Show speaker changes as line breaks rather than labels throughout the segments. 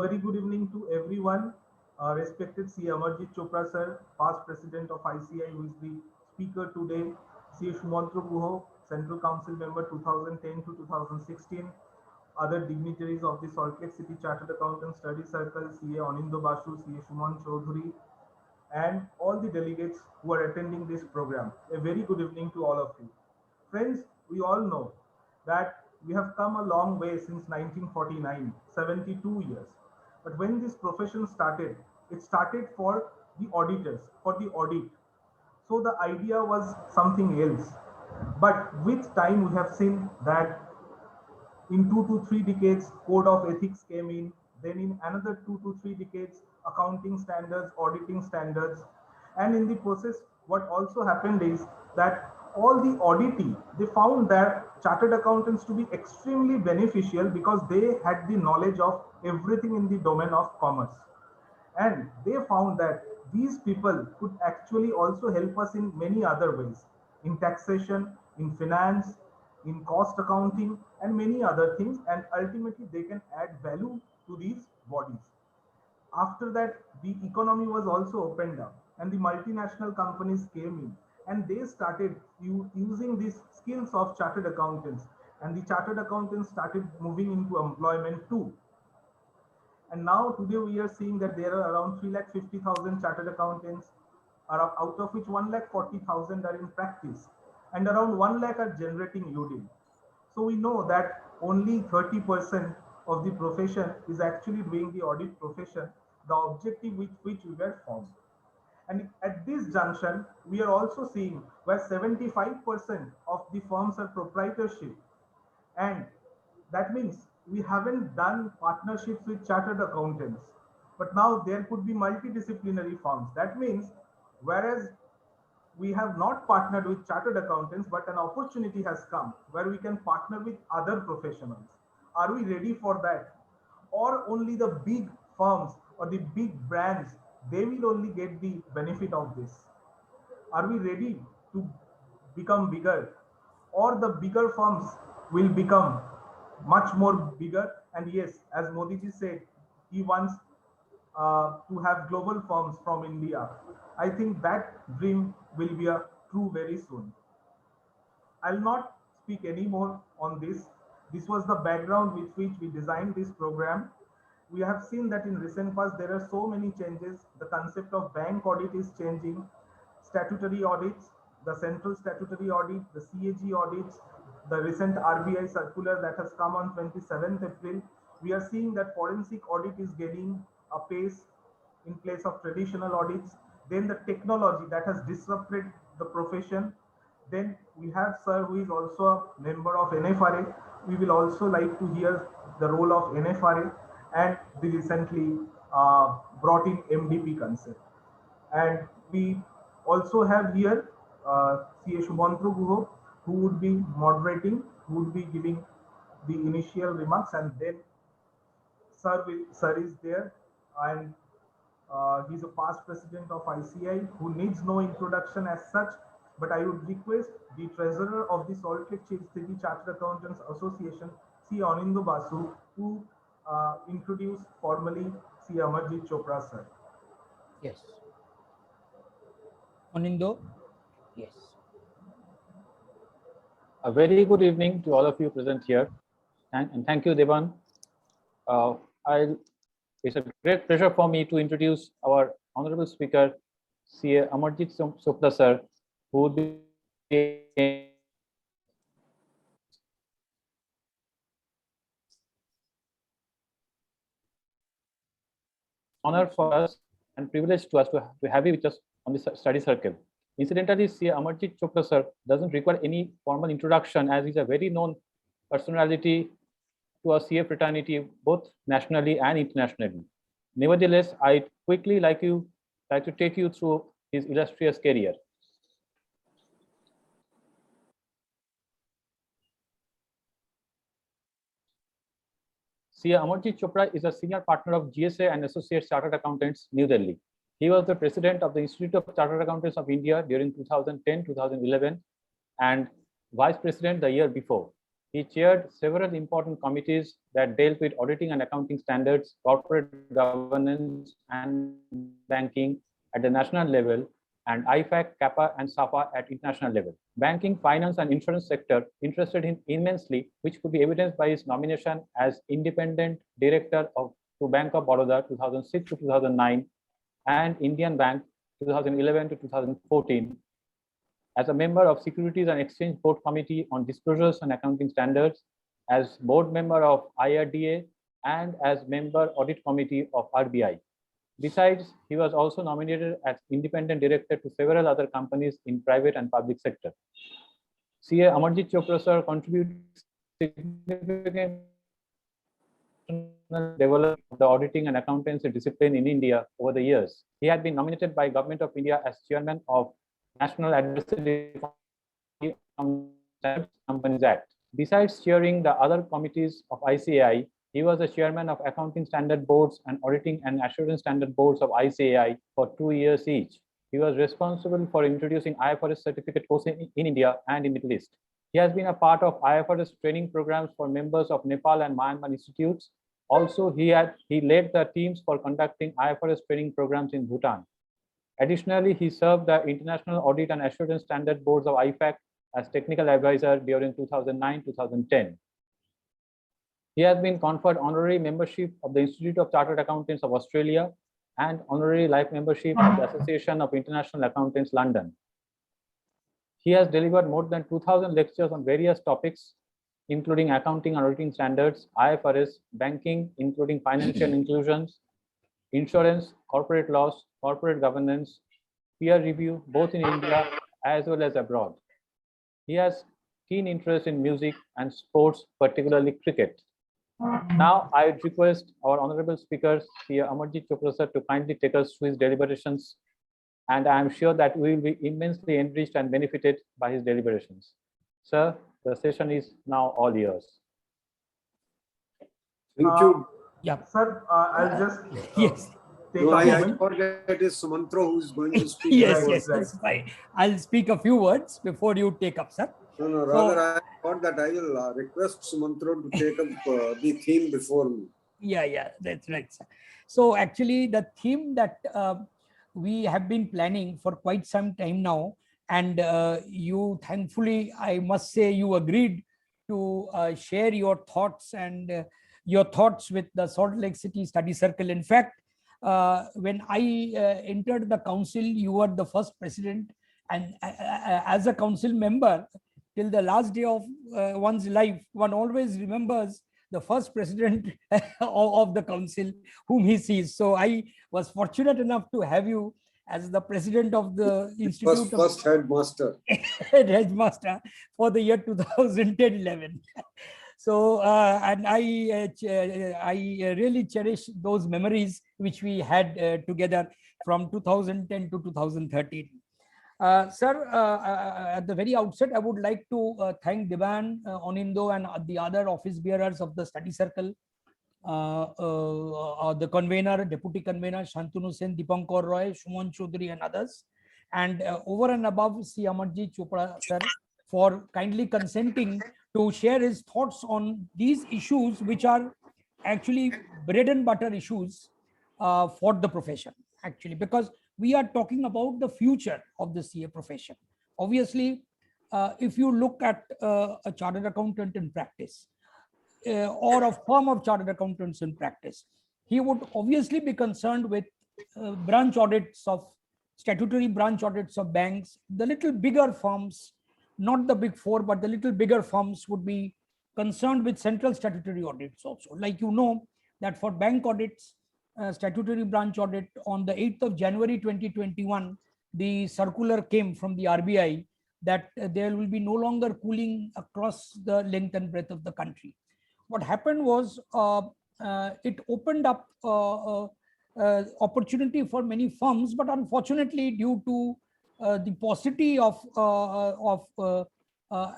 very good evening to everyone. Respected C. Amarjit Chopra sir, past president of ICI, who is the speaker today. C. Shumantro Guho, Central Council member 2010 to 2016. Other dignitaries of the Salt Lake City Chartered Accountant Study Circle, C. A. Anindo Basu, C. A. Shuman Chaudhuri, and all the delegates who are attending this program. A very good evening to all of you. Friends, we all know that we have come a long way since 1949, 72 years. But when this profession started, it started for the auditors, for the audit. So the idea was something else. But with time, we have seen that in 2 to 3 decades, code of ethics came in. Then in another 2 to 3 decades, accounting standards, auditing standards. And in the process, what also happened is that all the auditing, they found that chartered accountants to be extremely beneficial because they had the knowledge of everything in the domain of commerce. And they found that these people could actually also help us in many other ways, in taxation, in finance, in cost accounting, and many other things. And ultimately, they can add value to these bodies. After that, the economy was also opened up, and the multinational companies came in, and they started using these skills of chartered accountants. And the chartered accountants started moving into employment too. And now today we are seeing that there are around 3,50,000 chartered accountants, out of which 1,40,000 are in practice, and around 1 lakh are generating UDIM. So we know that only 30% of the profession is actually doing the audit profession, the objective with which we were formed. And at this junction, we are also seeing where 75% of the firms are proprietorship, and that means we haven't done partnerships with chartered accountants. But now there could be multidisciplinary firms. That means whereas we have not partnered with chartered accountants, but an opportunity has come where we can partner with other professionals. Are we ready for that? Or only the big firms or the big brands, they will only get the benefit of this? Are we ready to become bigger? Or the bigger firms will become much more bigger? And yes, as Modi ji said, he wants to have global firms from India. I think that dream will be a true very soon. I'll not speak anymore on this. This was the background with which we designed this program. We have seen that in recent past there are so many changes. The concept of bank audit is changing, statutory audits, the central statutory audit, the CAG audits, the recent RBI circular that has come on 27th April. We are seeing that forensic audit is gaining a pace in place of traditional audits. Then the technology that has disrupted the profession. Then we have sir who is also a member of NFRA. We will also like to hear the role of NFRA and the recently brought in MDP concept. And we also have here CA Shubhantru Guho, who would be moderating, who would be giving the initial remarks, and then Sir is there, and he's a past president of ICI who needs no introduction as such. But I would request the treasurer of the Salt Lake City Chartered Accountants Association, C. Anindo Basu, to introduce formally C. Amarjit Chopra sir.
Yes. Anindo? Yes.
A very good evening to all of you present here, and thank you, Devan. It's a great pleasure for me to introduce our honorable speaker, CA Amarjit Chopra sir, who would be honor for us and privilege to us to have you with us on this study circle. Incidentally, CA Amarjit Chopra sir doesn't require any formal introduction, as he's a very known personality to our CA fraternity, both nationally and internationally. Nevertheless, I'd quickly like to take you through his illustrious career. CA Amarjit Chopra is a senior partner of GSA and Associates Chartered Accountants, New Delhi. He was the president of the Institute of Chartered Accountants of India during 2010-2011 and vice president the year before. He chaired several important committees that dealt with auditing and accounting standards, corporate governance, and banking at the national level, and IFAC, CAPA, and SAFA at international level. Banking, finance, and insurance sector interested him immensely, which could be evidenced by his nomination as independent director to Bank of Baroda 2006 to 2009 and Indian Bank 2011 to 2014, as a member of Securities and Exchange Board Committee on Disclosures and Accounting Standards, as board member of IRDA, and as member Audit Committee of RBI. Besides, he was also nominated as independent director to several other companies in private and public sector. CA Amarjit Chopra sir contributed significant development of the auditing and accountancy discipline in India over the years. He had been nominated by Government of India as chairman of National Advisory Committee on Companies Act. Besides chairing the other committees of ICAI, he was the chairman of Accounting Standard Boards and Auditing and Assurance Standard Boards of ICAI for 2 years each. He was responsible for introducing IFRS certificate course in India and in Middle East. He has been a part of IFRS training programs for members of Nepal and Myanmar institutes. Also, he led the teams for conducting IFRS training programs in Bhutan. Additionally, he served the International Audit and Assurance Standard Boards of IFAC as technical advisor during 2009-2010. He has been conferred honorary membership of the Institute of Chartered Accountants of Australia and honorary life membership of the Association of International Accountants, London. He has delivered more than 2,000 lectures on various topics, including accounting and auditing standards, IFRS, banking, including financial inclusions, insurance, corporate laws, corporate governance, peer review, both in India as well as abroad. He has keen interest in music and sports, particularly cricket. Now, I would request our honorable speakers, Sir Amarjit Chopra sir, to kindly take us through his deliberations, and I am sure that we will be immensely enriched and benefited by his deliberations. Sir, the session is now all yours.
Thank you.
Yeah.
Sir, I'll just
Yes.
take
No,
a
I
moment.
forget it is Sumantro who is going to speak.
Yes,
Right,
yes,
right.
that's fine. I'll speak a few words before you take up, sir.
No, rather I thought that I will request Sumantro to take up the theme before me.
Yeah, that's right, sir. So actually, the theme that we have been planning for quite some time now, and you thankfully, I must say, you agreed to share your thoughts and your thoughts with the Salt Lake City Study Circle. In fact, when I entered the council, you were the first president, and as a council member, till the last day of one's life, one always remembers the first president of the council whom he sees. So I was fortunate enough to have you as the president of the Institute
First headmaster.
headmaster for the year 2010-11. So and I really cherish those memories which we had together from 2010 to 2013. Sir, at the very outset, I would like to thank Divan, Onindo, and the other office bearers of the study circle, the convener, deputy convener, Shantanu Sen, Dipankar Roy, Shuman Chaudhary, and others. And over and above, C. Amarjit Chopra, sir, for kindly consenting to share his thoughts on these issues, which are actually bread and butter issues for the profession, actually, because we are talking about the future of the CA profession. Obviously, if you look at a chartered accountant in practice or a firm of chartered accountants in practice, he would obviously be concerned with branch audits of statutory branch audits of banks. The little bigger firms, not the big four, but the little bigger firms would be concerned with central statutory audits also. Like you know that for bank audits, statutory branch audit on the 8th of January 2021, the circular came from the RBI that there will be no longer pooling across the length and breadth of the country. What happened was it opened up opportunity for many firms, but unfortunately, due to the paucity of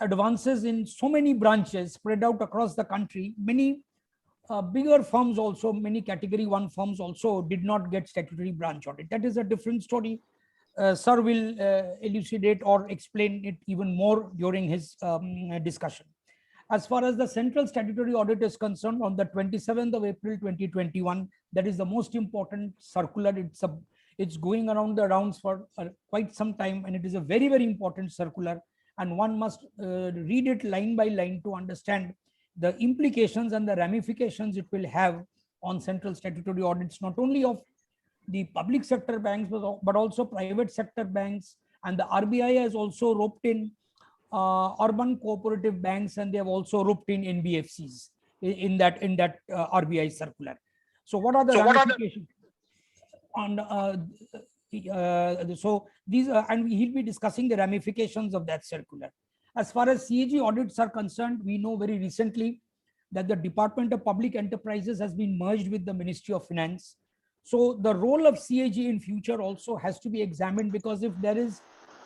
advances in so many branches spread out across the country, many bigger firms also, many category 1 firms also did not get statutory branch audit. That is a different story. Sir will elucidate or explain it even more during his discussion. As far as the central statutory audit is concerned, on the 27th of April 2021, that is the most important circular. It's going around the rounds for quite some time, and it is a very, very important circular, and one must read it line by line to understand the implications and the ramifications it will have on central statutory audits, not only of the public sector banks, but also private sector banks. And the RBI has also roped in urban cooperative banks, and they have also roped in NBFCs in that RBI circular. So what are the ramifications? So these and he'll be discussing the ramifications of that circular. As far as CAG audits are concerned, we know very recently that the Department of Public Enterprises has been merged with the Ministry of Finance. So the role of CAG in future also has to be examined, because if there is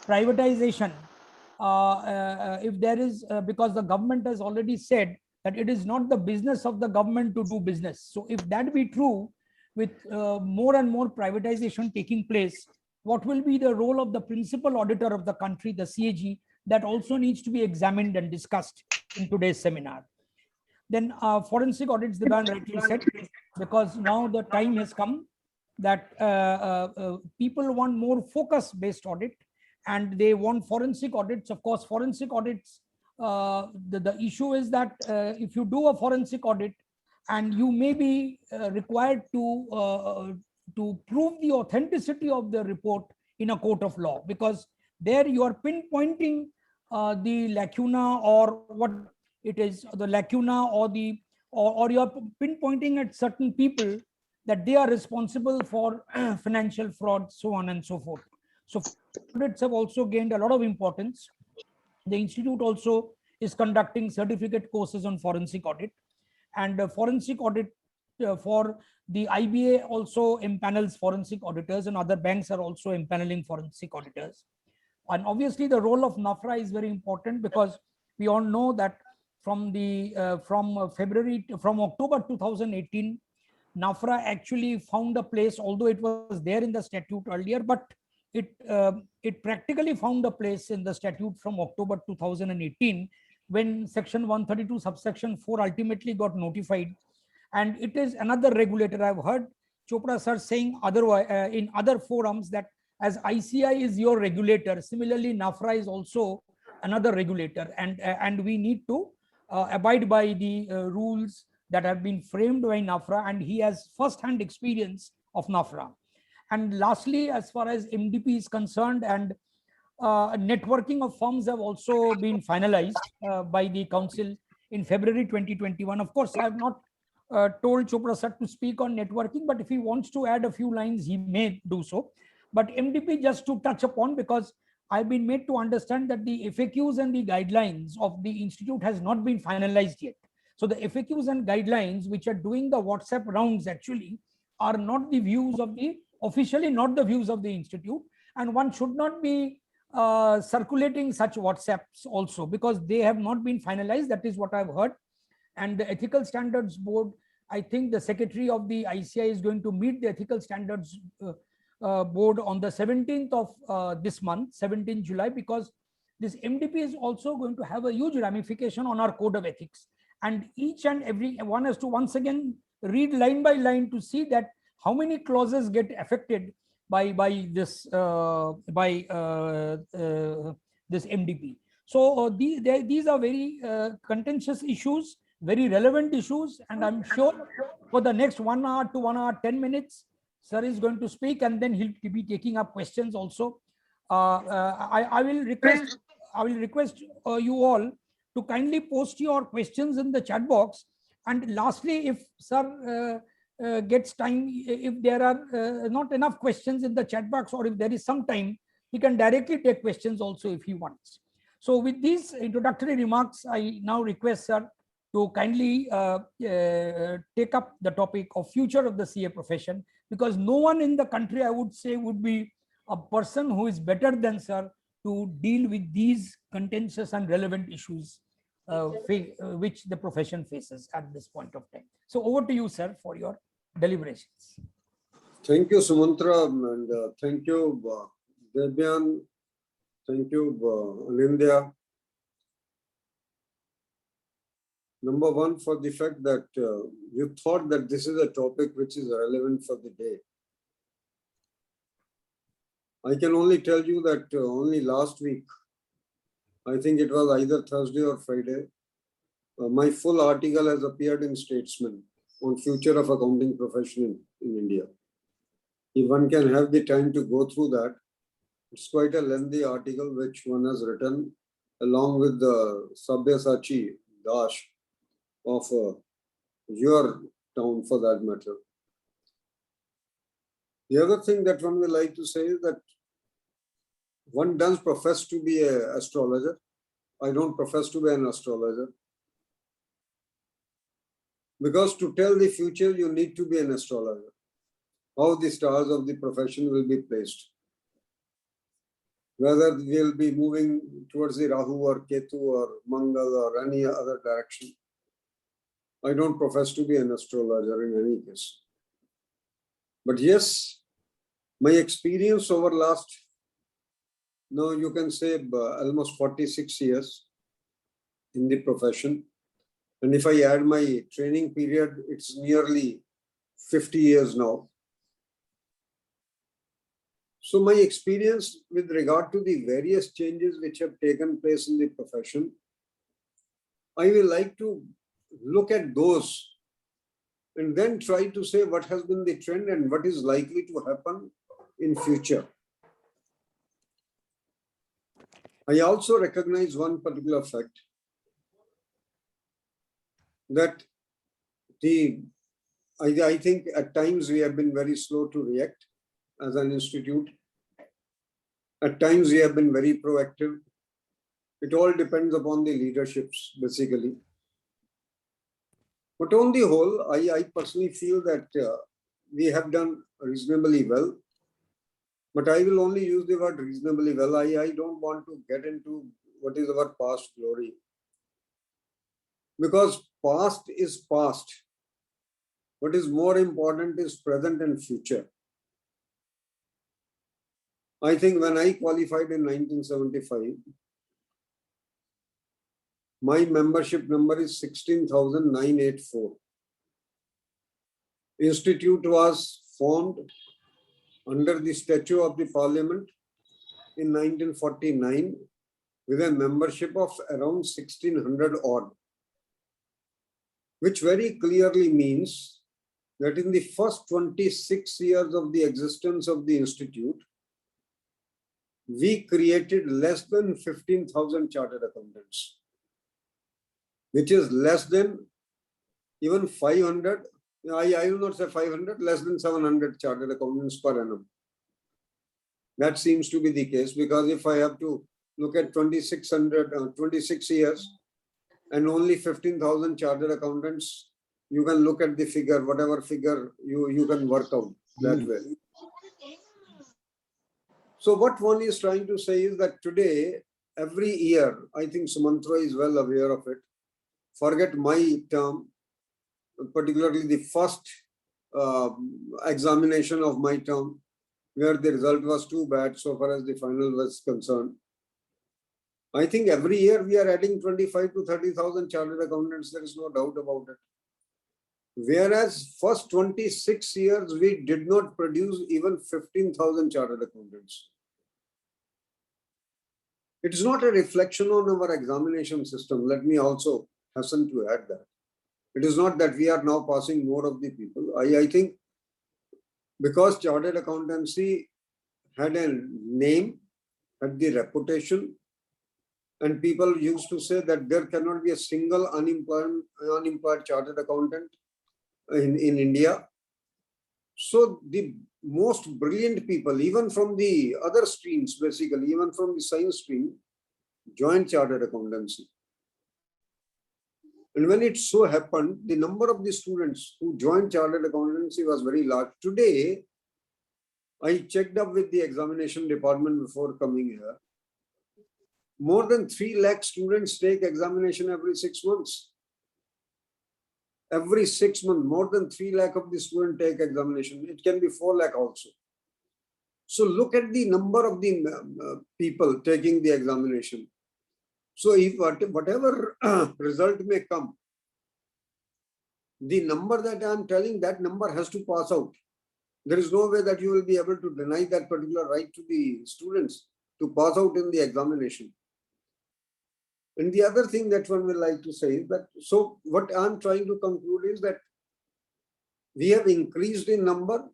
privatization, because the government has already said that it is not the business of the government to do business. So if that be true, with more and more privatization taking place, what will be the role of the principal auditor of the country, the CAG? That also needs to be examined and discussed in today's seminar. Then forensic audits, the ban rightly said, because now the time has come that people want more focus-based audit, and they want forensic audits. Of course, forensic audits, the issue is that if you do a forensic audit, and you may be required to prove the authenticity of the report in a court of law, because there you are pinpointing the lacuna, or what it is, the lacuna, or you are pinpointing at certain people that they are responsible for financial fraud, so on and so forth. So audits have also gained a lot of importance. The institute also is conducting certificate courses on forensic audit, and forensic audit for the IBA also empanels forensic auditors, and other banks are also empaneling forensic auditors. And obviously the role of NAFRA is very important, because we all know that from October 2018, NAFRA actually found a place, although it was there in the statute earlier, but it practically found a place in the statute from October 2018, when section 132 subsection 4 ultimately got notified. And it is another regulator. I've heard Chopra sir saying otherwise in other forums, that as ICI is your regulator, similarly NAFRA is also another regulator, and we need to abide by the rules that have been framed by NAFRA, and he has first-hand experience of NAFRA. And lastly, as far as MDP is concerned, and networking of firms have also been finalized by the council in February 2021. Of course, I have not told Chopra sir to speak on networking, but if he wants to add a few lines, he may do so. But MDP, just to touch upon, because I've been made to understand that the FAQs and the guidelines of the institute has not been finalized yet. So the FAQs and guidelines which are doing the WhatsApp rounds actually are not the views of officially not the views of the institute, and one should not be circulating such WhatsApps also, because they have not been finalized. That is what I've heard. And the Ethical Standards Board, I think the secretary of the ICI is going to meet the Ethical Standards Board on the 17th of this month, 17th July, because this MDP is also going to have a huge ramification on our code of ethics. And each and every one has to once again read line by line to see that how many clauses get affected by this this MDP. So these are very contentious issues, very relevant issues, and I'm sure for the next 1 hour to 1 hour 10 minutes, sir is going to speak, and then he'll be taking up questions also. I will request you all to kindly post your questions in the chat box. And lastly, if sir gets time, if there are not enough questions in the chat box, or if there is some time, he can directly take questions also if he wants. So with these introductory remarks, I now request sir to kindly take up the topic of future of the CA profession, because no one in the country, I would say, would be a person who is better than sir to deal with these contentious and relevant issues which the profession faces at this point of time. So over to you, sir, for your deliberations.
Thank you, Sumantra, and thank you, Debyan. Thank you, Alindya. Number one, for the fact that you thought that this is a topic which is relevant for the day. I can only tell you that only last week, I think it was either Thursday or Friday, my full article has appeared in Statesman on future of accounting profession in India. If one can have the time to go through that, it's quite a lengthy article which one has written along with the Sabyasachi Dash of your town for that matter. The other thing that one will like to say is that one does profess to be an astrologer. I don't profess to be an astrologer. Because to tell the future, you need to be an astrologer. How the stars of the profession will be placed. Whether we'll be moving towards the Rahu or Ketu or Mangal or any other direction. I don't profess to be an astrologer in any case. But yes, my experience over last, now you can say almost 46 years in the profession. And if I add my training period, it's nearly 50 years now. So my experience with regard to the various changes which have taken place in the profession, I will like to look at those and then try to say what has been the trend and what is likely to happen in future. I also recognize one particular fact that I think at times we have been very slow to react as an institute. At times we have been very proactive. It all depends upon the leaderships, basically. But on the whole, I personally feel that we have done reasonably well. But I will only use the word reasonably well. I don't want to get into what is our past glory. Because past is past. What is more important is present and future. I think when I qualified in 1975, my membership number is 16,984. Institute was formed under the statute of the Parliament in 1949 with a membership of around 1600 odd, which very clearly means that in the first 26 years of the existence of the institute, we created less than 15,000 chartered accountants, which is less than even 500, I will not say 500, less than 700 chartered accountants per annum. That seems to be the case, because if I have to look at 26 years and only 15,000 chartered accountants, you can look at the figure, whatever figure you can work out that way. So what one is trying to say is that today, every year, I think Sumantra is well aware of it. Forget my term, particularly the first examination of my term, where the result was too bad so far as the final was concerned. I think every year we are adding 25 to 30,000 chartered accountants, there is no doubt about it. Whereas first 26 years, we did not produce even 15,000 chartered accountants. It is not a reflection on our examination system. Let me also hasten to add that. It is not that we are now passing more of the people. I think because chartered accountancy had a name, had the reputation, and people used to say that there cannot be a single unemployed chartered accountant in India. So the most brilliant people, even from the other streams, basically, even from the science stream, joined chartered accountancy. And when it so happened, the number of the students who joined chartered accountancy was very large. Today, I checked up with the examination department before coming here. More than 3 lakh students take examination every 6 months. Every 6 months, more than 3 lakh of the students take examination. It can be 4 lakh also. So look at the number of the people taking the examination. So if whatever result may come, the number that I am telling, that number has to pass out. There is no way that you will be able to deny that particular right to the students to pass out in the examination. And the other thing that one will like to say is that, so what I'm trying to conclude is that we have increased in number.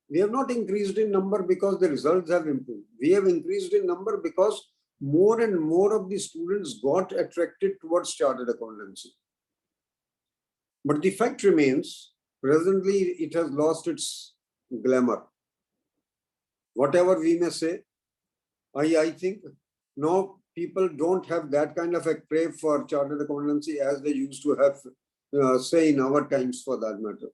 We have not increased in number because the results have improved. We have increased in number because more and more of the students got attracted towards chartered accountancy. But the fact remains, presently it has lost its glamour. Whatever we may say, I think now people don't have that kind of a crave for chartered accountancy as they used to have, say, in our times for that matter,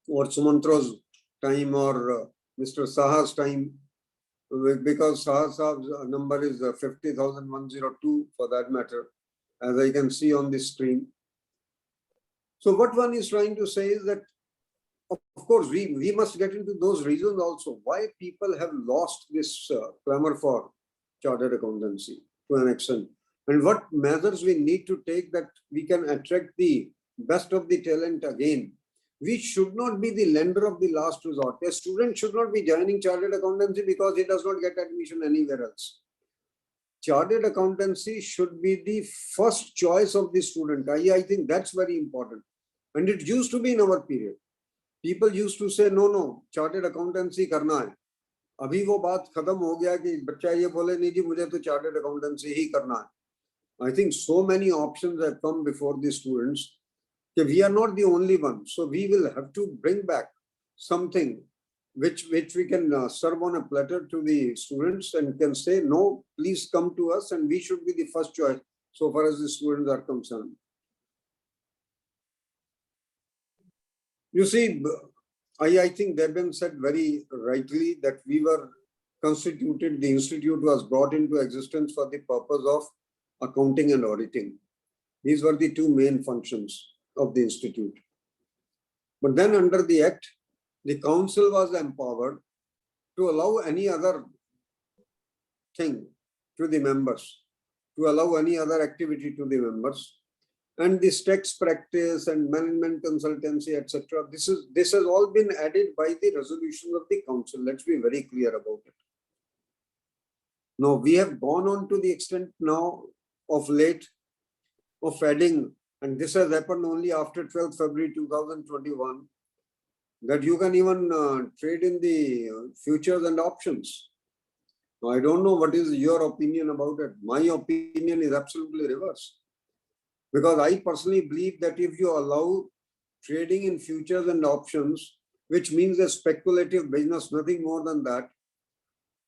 or Sumantra's time, or Mr. Saha's time, because Saha's number is 50,102 for that matter, as I can see on the screen. So what one is trying to say is that, of course, we must get into those reasons also why people have lost this clamor for chartered accountancy to an extent, and what measures we need to take that we can attract the best of the talent again. We should not be the lender of the last resort. A student should not be joining chartered accountancy because he does not get admission anywhere else. Chartered accountancy should be the first choice of the student. I think that's very important. And it used to be in our period. People used to say, no, chartered accountancy करना है. अभी वो बात खत्म हो गया कि बच्चा ये बोले नहीं जी मुझे तो chartered accountancy ही करना है. I think so many options have come before the students. We are not the only one. So we will have to bring back something which we can serve on a platter to the students and can say, no, please come to us, and we should be the first choice so far as the students are concerned. You see, I think Deben said very rightly that we were constituted, the institute was brought into existence for the purpose of accounting and auditing. These were the two main functions of the institute. But then under the Act, the council was empowered to allow any other thing to the members, to allow any other activity to the members. And this tax practice and management consultancy, etc. This has all been added by the resolution of the council. Let's be very clear about it. Now we have gone on to the extent now of late of adding, and this has happened only after 12th February 2021, that you can even trade in the futures and options. Now, I don't know what is your opinion about it. My opinion is absolutely reverse. Because I personally believe that if you allow trading in futures and options, which means a speculative business, nothing more than that,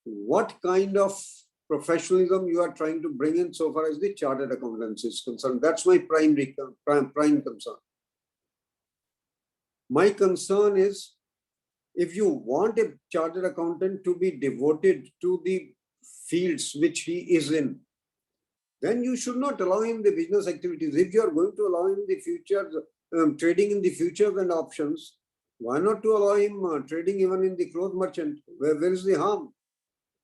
what kind of professionalism you are trying to bring in so far as the chartered accountancy is concerned? That's my prime concern. My concern is, if you want a chartered accountant to be devoted to the fields which he is in, then you should not allow him the business activities. If you are going to allow him the futures, trading in the futures and options, why not to allow him trading even in the cloth merchant? Where is the harm?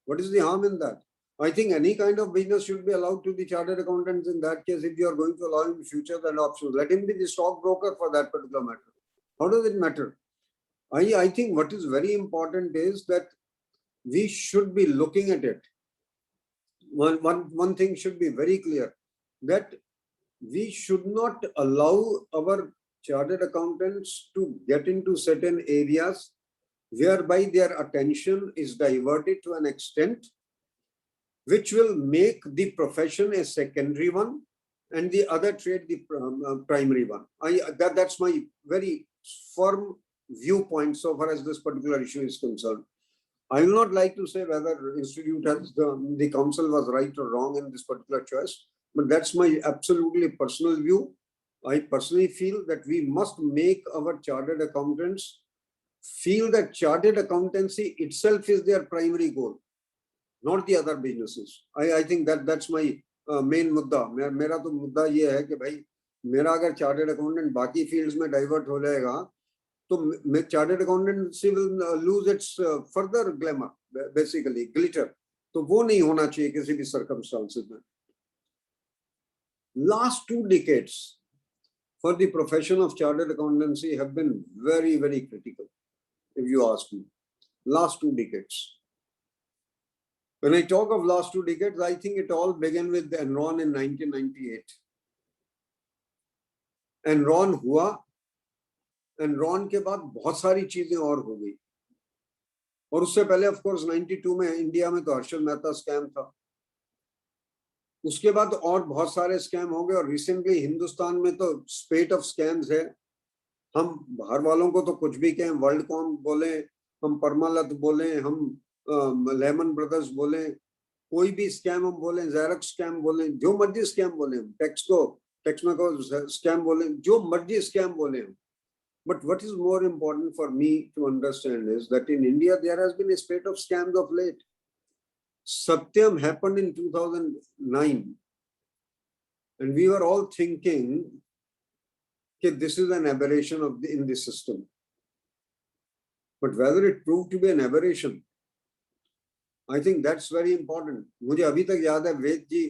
What is the harm in that? I think any kind of business should be allowed to the chartered accountants in that case. If you are going to allow him futures and options, let him be the stockbroker for that particular matter. How does it matter? I think what is very important is that we should be looking at it. One thing should be very clear, that we should not allow our chartered accountants to get into certain areas whereby their attention is diverted to an extent which will make the profession a secondary one and the other trade the primary one. That's my very firm viewpoint so far as this particular issue is concerned. I will not like to say whether institute has the council was right or wrong in this particular choice, but that's my absolutely personal view. I personally feel that we must make our chartered accountants feel that chartered accountancy itself is their primary goal, not the other businesses. I think that's my main mudda. मेरा तो मुद्दा ये है कि भाई मेरा अगर chartered accountant बाकी fields में divert हो जाएगा, तो chartered accountancy will lose its further glamour, basically glitter. तो वो नहीं होना चाहिए किसी भी circumstances में. Last 2 decades, for the profession of chartered accountancy have been very, very critical, if you ask me. Last 2 decades. When I talk of last 2 decades, I think it all began with Enron in 1998. Enron हुआ, Enron के बाद बहुत सारी चीजें और हो गई, और उससे पहले ऑफ कोर्स 92 में इंडिया में तो हर्षल मेहता स्कैम था, उसके बाद और बहुत सारे स्कैम हो गए, और रिसेंटली हिंदुस्तान में तो स्पेट ऑफ स्कैम्स है। हम बाहर वालों को तो कुछ भी कहें, वर्ल्ड कॉम बोले, हम परमालत बोले, हम लेमन ब्रदर्स बोले, कोई भी स्कैम हम बोले, ज़ेरॉक्स स्कैम बोले, जो मर्जी स्कैम बोले, हम टैक्स में को स्कैम बोले, जो मर्जी स्कैम बोले हम। But what is more important for me to understand is that in India there has been a spate of scams of late. Satyam happened in 2009, and we were all thinking that this is an aberration in the system. But whether it proved to be an aberration, I think that's very important. मुझे अभी तक याद है वेद जी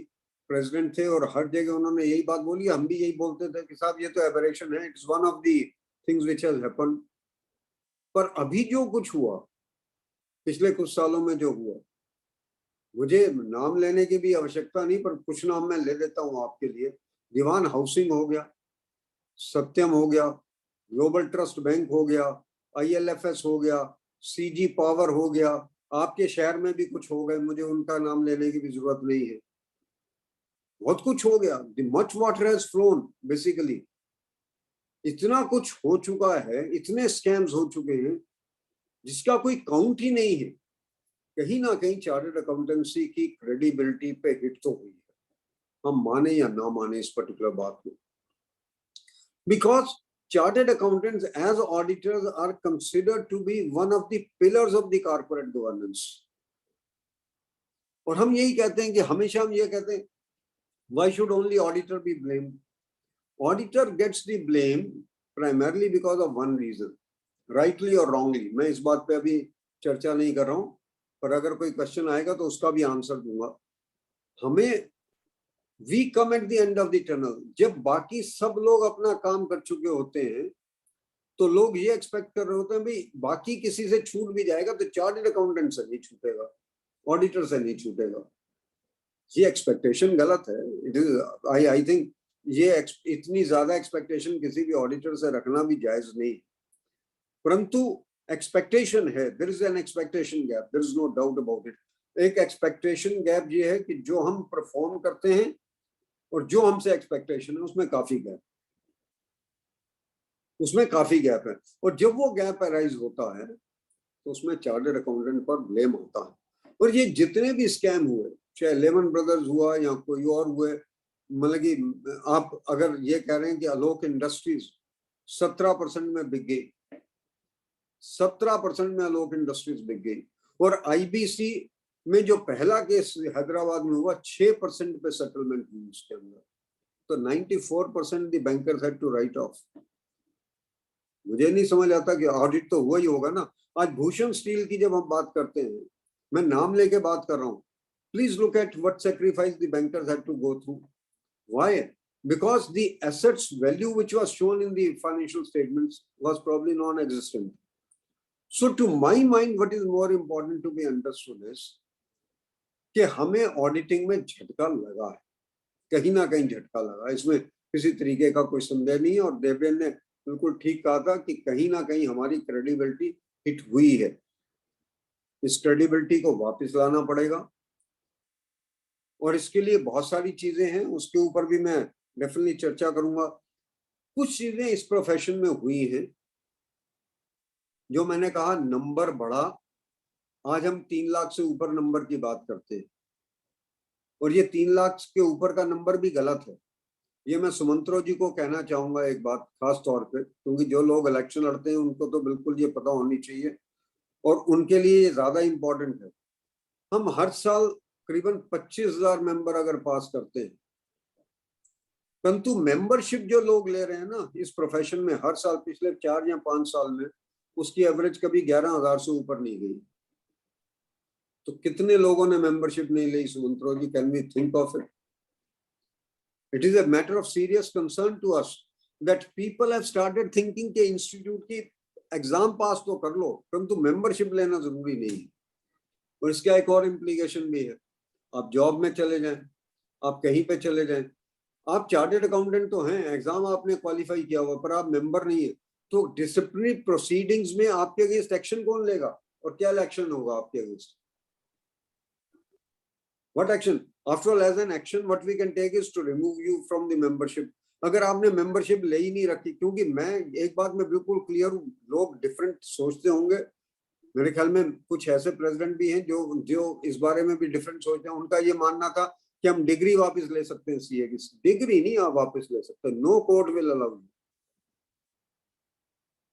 president थे और हर जगह उन्होंने यही बात बोली, हम भी यही बोलते थे कि साहब ये तो एबरेशन है, it's one of the things which has happened. पर अभी जो कुछ हुआ, पिछले कुछ सालों में जो हुआ, मुझे नाम लेने की भी आवश्यकता नहीं, पर कुछ नाम मैं ले लेता हूँ आपके लिए। दीवान हाउसिंग हो गया, सत्यम हो गया, ग्लोबल ट्रस्ट बैंक हो गया, ILFS हो गया, CG पावर हो गया, आपके शहर में भी कुछ हो गए, मुझे उनका नाम लेने की भी जरूरत नहीं है, बहुत कुछ हो गया। Much water has phloem basically, इतना कुछ हो चुका है, इतने स्कैम्स हो चुके हैं जिसका कोई काउंट ही नहीं है। कहीं ना कहीं चार्टर्ड अकाउंटेंसी की क्रेडिबिलिटी पे हिट तो हुई है, हम माने या ना माने इस पर्टिकुलर बात को, because chartered accountants as auditors are considered to be one of the pillars of the corporate governance. और हम यही कहते हैं कि हमेशा हम ये कहते हैं, why should only auditor be blamed? Auditor gets the blame primarily because of one reason, rightly or wrongly. मैं इस बात पे अभी चर्चा नहीं कर रहा हूँ, पर अगर कोई क्वेश्चन आएगा तो उसका भी आंसर दूंगा। हमें We come at the end of the tunnel. जब बाकी सब लोग अपना काम कर चुके होते हैं तो लोग ये एक्सपेक्ट कर रहे होते हैं भाई बाकी किसी से छूट भी जाएगा तो चार्टर्ड अकाउंटेंट से नहीं छूटेगा, ऑडिटर से नहीं छूटेगा। ये एक्सपेक्टेशन गलत है। इट इज आई थिंक ये इतनी ज्यादा एक्सपेक्टेशन किसी भी ऑडिटर से रखना भी जायज नहीं, परंतु एक्सपेक्टेशन है, there is an expectation gap, there is no doubt about it. एक एक्सपेक्टेशन गैप ये है कि जो हम परफॉर्म करते हैं और जो हमसे एक्सपेक्टेशन है उसमें काफी गैप है, और जब वो गैप अराइज होता है तो उसमें चार्टर्ड अकाउंटेंट पर ब्लेम होता है। और ये जितने भी स्कैम हुए, चाहे लेमन ब्रदर्स हुआ या कोई और हुए, मतलब कि आप अगर ये कह रहे हैं कि आलोक इंडस्ट्रीज 17% में बिक गई, 17% में आलोक इंडस्ट्रीज बिक गई, और IBC में जो पहला केस हैदराबाद में हुआ 6% पे सेटलमेंट हुई उसके अंदर, तो 94% the bankers had to write off. मुझे नहीं समझ आता कि ऑडिट तो हुआ ही होगा ना। आज भूषण स्टील की जब हम बात करते हैं, मैं नाम लेके बात कर रहा हूँ, please look at what sacrifice the bankers had to go through. Why? Because the assets value which was shown in the financial statements was probably non existent. So to my mind what is more important to be understood is कि हमें auditing में झटका लगा है, कहीं ना कहीं झटका लगा, इसमें किसी तरीके का कोई संदेह नहीं है। और देवेन ने बिल्कुल ठीक कहा था कि कहीं ना कहीं हमारी क्रेडिबिलिटी हिट हुई है, इस क्रेडिबिलिटी को वापस लाना पड़ेगा, और इसके लिए बहुत सारी चीजें हैं, उसके ऊपर भी मैं डेफिनेटली चर्चा करूंगा। कुछ चीजें इस प्रोफेशन में हुई हैं जो मैंने कहा नंबर बढ़ा, आज हम 3 लाख से ऊपर नंबर की बात करते हैं, और ये 3 लाख के ऊपर का नंबर भी गलत है। ये मैं सुमंत्रो जी को कहना चाहूंगा एक बात खास तौर पे, क्योंकि जो लोग इलेक्शन लड़ते हैं उनको तो बिल्कुल ये पता होनी चाहिए और उनके लिए ये ज्यादा इंपॉर्टेंट है। हम हर साल करीबन 25,000 मेंबर अगर पास करते हैं, परंतु मेंबरशिप जो लोग ले रहे हैं ना इस प्रोफेशन में हर साल पिछले 4 या 5 साल में, उसकी एवरेज कभी 11,000 से ऊपर नहीं गई। तो कितने लोगों ने मेंबरशिप नहीं ली Sumantro ji? Can we think of it? It is a matter of serious concern to us that people have started thinking कि इंस्टीट्यूट की एग्जाम पास तो कर लो परंतु मेंबरशिप लेना जरूरी नहीं है। और इसका एक और इम्प्लीकेशन भी है, आप जॉब में चले जाएं, आप कहीं पे चले जाएं, आप चार्टर्ड अकाउंटेंट तो हैं, एग्जाम आपने क्वालिफाई किया हुआ, पर आप मेंबर नहीं है, तो डिसिप्लिनरी प्रोसीडिंग्स में आपके अगेंस्ट एक्शन कौन लेगा और क्या एक्शन होगा आपके against? What action? After all, as an action, what we can take is to remove you from the membership. अगर आपने मेंबरशिप ले ही नहीं रखी, क्योंकि मैं एक बात में बिल्कुल क्लियर हूँ, लोग डिफरेंट सोचते होंगे, मेरे ख्याल में कुछ ऐसे प्रेसिडेंट भी हैं जो इस बारे में भी डिफरेंट सोचते हैं। उनका ये मानना था कि हम डिग्री वापस ले सकते हैं सीए की। डिग्री नहीं आप वापस ले सकते, no court will allow you.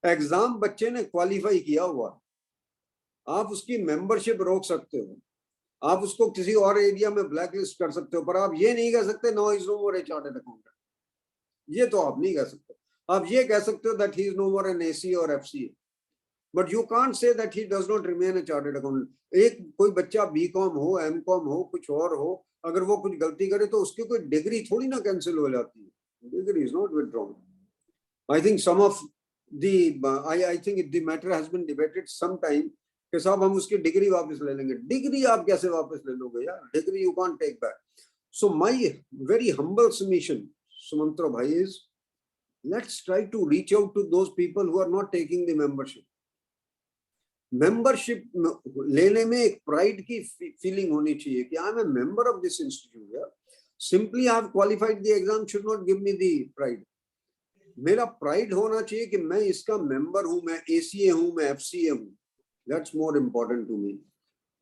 Exam बच्चे ने क्वालिफाई किया हुआ, आप उसकी मेंबरशिप रोक सकते हो, आप उसको किसी और एरिया में ब्लैकलिस्ट कर सकते हो, पर आप ये नहीं कह सकते no is no more a chartered accountant. ये तो आप नहीं कह सकते। आप ये कह सकते हो that he is no more an AC और FCA, but you can't say that he does not remain a chartered accountant. एक कोई बच्चा बीकॉम हो, एमकॉम हो, कुछ और हो, अगर वो कुछ गलती करे तो उसकी कोई डिग्री थोड़ी ना कैंसिल हो जाती है। Degree is not withdrawn. I think some of I think the matter has been debated some time कि साहब हम उसकी डिग्री वापस ले लेंगे। डिग्री आप कैसे वापस ले लोगे यार? Degree you can't take back. So my very humble submission, Sumantra bhai, is let's try to reach out to those people who are not taking the membership. Membership लेने में एक pride की feeling होनी चाहिए कि I am a member of this institute. Yeah? Simply I have qualified the exam should not give me the pride. मेरा pride होना चाहिए कि मैं इसका member हूँ, मैं ACA हूँ, मैं FCA हूँ. That's more important to me.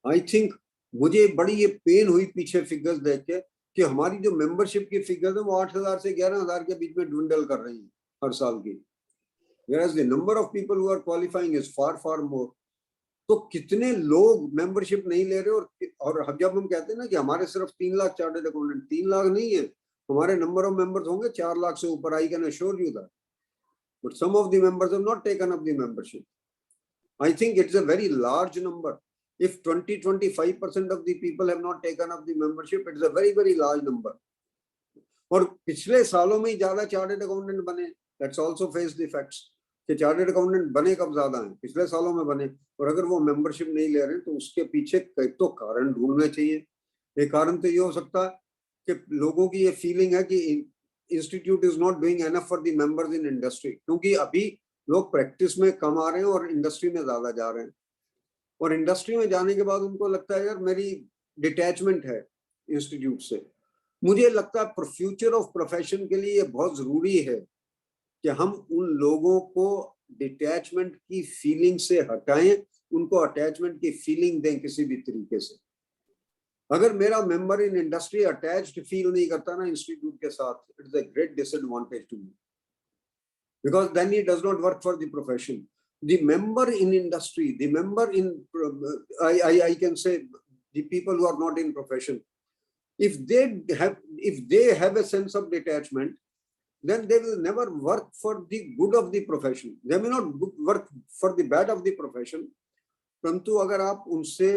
I think मुझे बड़ी ये पेन हुई पीछे फिगर्स देख के कि हमारी जो मेंबरशिप की फिगर्स है वो 8,000 से 11,000 के बीच में ड्विंडल कर रही है हर साल की, whereas the number of people who are qualifying is far more. तो कितने लोग मेंबरशिप नहीं ले रहे? और जब हम कहते हैं ना कि हमारे सिर्फ 3 लाख चार्टर्ड अकाउंटेंट, 3 लाख नहीं है, हमारे नंबर ऑफ मेंबर्स होंगे 4 लाख से ऊपर। I can assure you that, but some of the members have not taken up the membership. I think it's a very large number. If 20-25% of the people have not taken up the membership, it's a very large number. और पिछले सालों में ज्यादा chartered accountant बने, let's also face the facts कि chartered accountant बने कब ज्यादा हैं, पिछले सालों में बने। और अगर वो मेंबरशिप नहीं ले रहे तो उसके पीछे कई तो कारण ढूंढने चाहिए। एक कारण तो ये हो सकता है कि लोगों की ये फीलिंग है कि institute is not doing enough for the members in industry, क्योंकि अभी लोग प्रैक्टिस में कम आ रहे हैं और इंडस्ट्री में ज्यादा जा रहे हैं। और इंडस्ट्री में जाने के बाद उनको लगता है यार मेरी डिटैचमेंट है इंस्टीट्यूट से। मुझे लगता है फ्यूचर ऑफ प्रोफेशन के लिए ये बहुत जरूरी है कि हम उन लोगों को डिटैचमेंट की फीलिंग से हटाएं, उनको अटैचमेंट की फीलिंग दें किसी भी तरीके से। अगर मेरा member in industry attached feel नहीं करता ना इंस्टीट्यूट के साथ, it's a great disadvantage to me, because then he does not work for the profession. The member in industry, the member in I can say the people who are not in profession, if they have a sense of detachment, then they will never work for the good of the profession. They may not work for the bad of the profession. परंतु अगर आप उनसे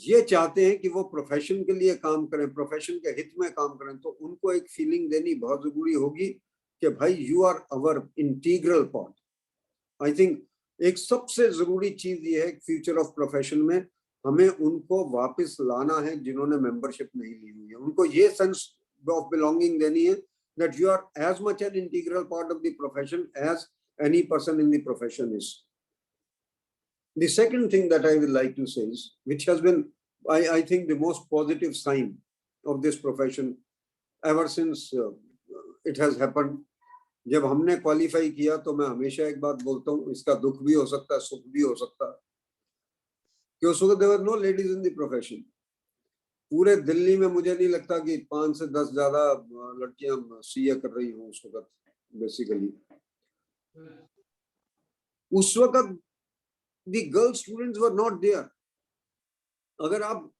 ये चाहते हैं कि वो profession के लिए काम करें, प्रोफेशन के हित में काम करें, तो उनको एक फीलिंग देनी बहुत जरूरी होगी कि भाई you are our integral part. I think एक सबसे जरूरी चीज ये है फ्यूचर ऑफ प्रोफेशन में, हमें उनको वापस लाना है जिन्होंने मेंबरशिप नहीं ली हुई है। उनको ये सेंस ऑफ बिलोंगिंग देनी है that you are as much an integral part of the profession as any person in the profession is. The second thing that I would like to say is, which has been I think the most positive sign of this profession ever since it has happened. जब हमने qualify किया तो मैं हमेशा एक बात बोलता हूँ, इसका दुख भी हो सकता है, सुख भी हो सकता है, कि उस वक्त there were no ladies in the profession. पूरे दिल्ली में मुझे नहीं लगता कि 5 से 10 ज्यादा लड़कियां सीए कर रही हूँ उस वक्त। बेसिकली उस वक्त the girl students were not there. अगर आप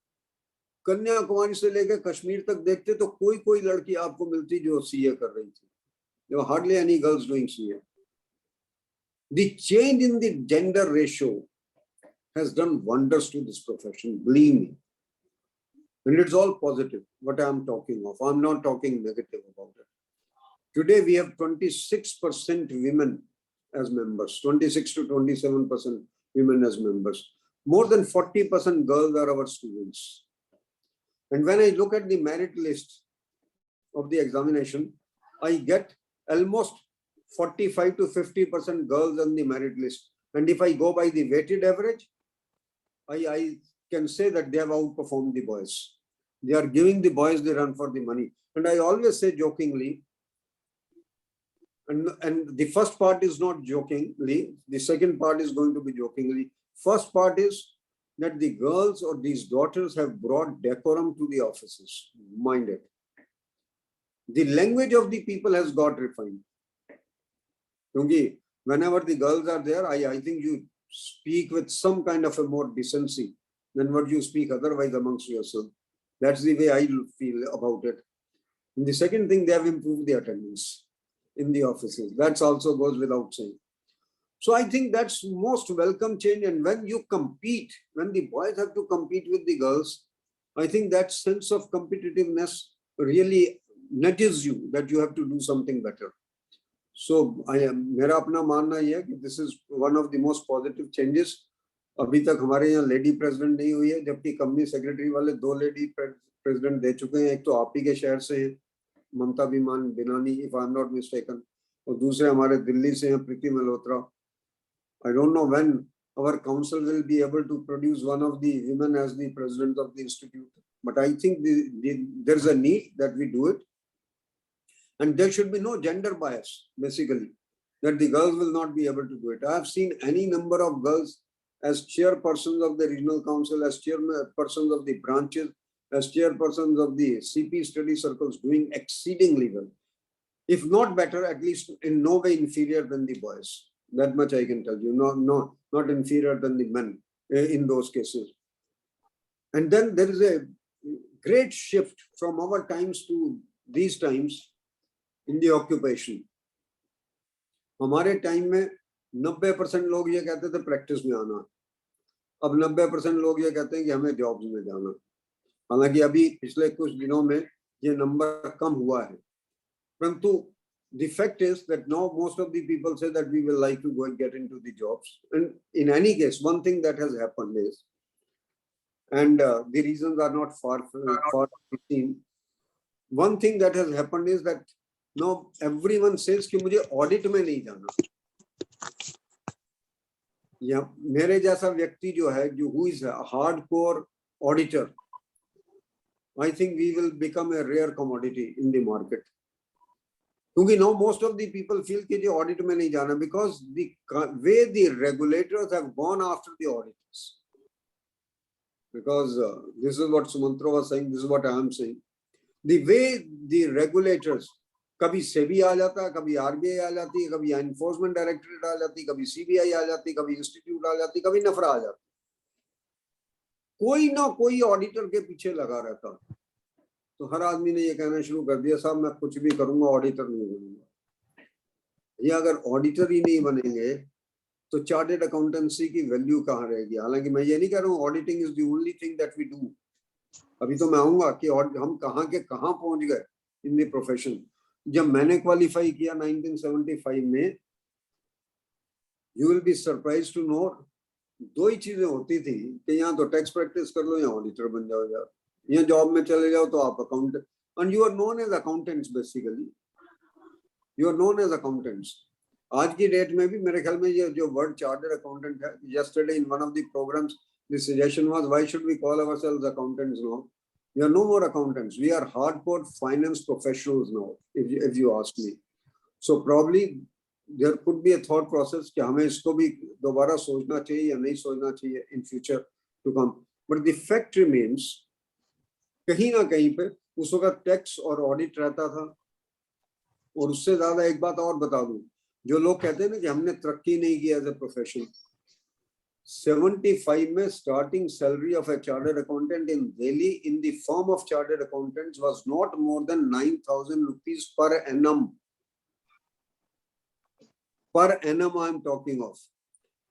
कन्याकुमारी से लेकर कश्मीर तक देखते तो कोई लड़की आपको मिलती जो सीए कर रही थी। There were hardly any girls doing CA. The change in the gender ratio has done wonders to this profession, believe me. And it's all positive, what I'm talking of. I'm not talking negative about it. Today we have 26% women as members, 26 to 27% women as members. More than 40% girls are our students. And when I look at the merit list of the examination, I get almost 45 to 50% girls on the merit list. And if I go by the weighted average, I can say that they have outperformed the boys. They are giving the boys the run for the money. And I always say jokingly, and the first part is not jokingly, the second part is going to be jokingly. First part is that the girls or these daughters have brought decorum to the offices. Mind it. The language of the people has got refined. Whenever the girls are there, I think you speak with some kind of a more decency than what you speak otherwise amongst yourself. That's the way I feel about it. And the second thing, they have improved the attendance in the offices. That also goes without saying. So I think that's most welcome change. And when you compete, when the boys have to compete with the girls, I think that sense of competitiveness really nudges you that you have to do something better. So मेरा अपना मानना ये है कि this is one of the most positive changes. अभी तक हमारे यहाँ लेडी प्रेसिडेंट नहीं हुई है, जबकि कंपनी सेक्रेटरी वाले 2 लेडी प्रेसिडेंट दे चुके हैं. एक तो आप ही के शहर से हैं, ममता विमान बिनानी, if I am not mistaken, और दूसरे हमारे दिल्ली से हैं, प्रीति Malhotra. I don't know when our council will be able to produce one of the women as the president of the institute, but I think there's a need that we do it. And there should be no gender bias, basically, that the girls will not be able to do it. I have seen any number of girls as chairpersons of the regional council, as chairpersons of the branches, as chairpersons of the CP study circles doing exceedingly well. If not better, at least in no way inferior than the boys. That much I can tell you. Not inferior than the men in those cases. And then there is a great shift from our times to these times in the occupation. हमारे time में 90% लोग ये कहते थे practice में आना. अब 90% लोग ये कहते हैं कि हमें जॉब्स में जाना. हालांकि अभी पिछले कुछ दिनों में ये नंबर कम हुआ है, परंतु the fact is that now most of the people say that we will like to go and get into the jobs. And in any case, one thing that has happened is, and the reasons are not far to be seen. One thing that has happened is that now everyone says कि मुझे audit में नहीं जाना. या मेरे जैसा व्यक्ति जो है, जो who is a hardcore auditor, I think we will become a rare commodity in the market. क्योंकि now most of the people feel कि जो audit में नहीं जाना, because the way the regulators have gone after the auditors. Because this is what Sumantra was saying, this is what I am saying. The way the regulators, कभी सेबी आ जाता है, कभी RBI आ जाती है, कभी एनफोर्समेंट डायरेक्टरेट आ जाती, कभी सीबीआई आ जाती, कभी इंस्टीट्यूट आ जाती, कभी नफरा आ जाती. कोई ना कोई ऑडिटर के पीछे लगा रहता. तो हर आदमी ने ये कहना शुरू कर दिया, साहब मैं कुछ भी करूंगा, ऑडिटर नहीं बनूंगा. ये अगर ऑडिटर ही नहीं बनेंगे तो चार्टर्ड अकाउंटेंसी की वैल्यू कहाँ रहेगी. हालांकि मैं ये नहीं कह रहा हूँ auditing is the only thing that we do. अभी तो मैं आऊंगा कि हम कहाँ के कहाँ पहुंच गए इन द प्रोफेशन. जब मैंने क्वालिफाई किया 1975 में, you will be surprise to know, 2 ही चीजें होती थी कि यहाँ तो टैक्स प्रैक्टिस कर लो या ऑडिटर बन जाओ, यार यहाँ जॉब में चले जाओ तो आप accountant, and you are known as accountants. Basically you are known as accountants. आज की डेट में भी मेरे ख्याल में ये जो वर्ड चार्टर्ड अकाउंटेंट है, yesterday in one of the programmes the suggestion was why should we call ourselves accountants now. We are no more accountants. We are hardcore finance professionals now, if you ask me. So probably there could be a thought process कि हमें इसको भी दोबारा सोचना चाहिए या नहीं सोचना चाहिए in future to come. But the fact remains, कहीं ना कहीं पे उस वक्त टैक्स और ऑडिट रहता था. और उससे ज्यादा एक बात और बता दूं, जो लोग कहते हैं ना कि हमने तरक्की नहीं की एज ए प्रोफेशन, 75 में starting salary of a chartered accountant in Delhi in the firm of chartered accountants was not more than 9,000 rupees per annum. Per annum I am talking of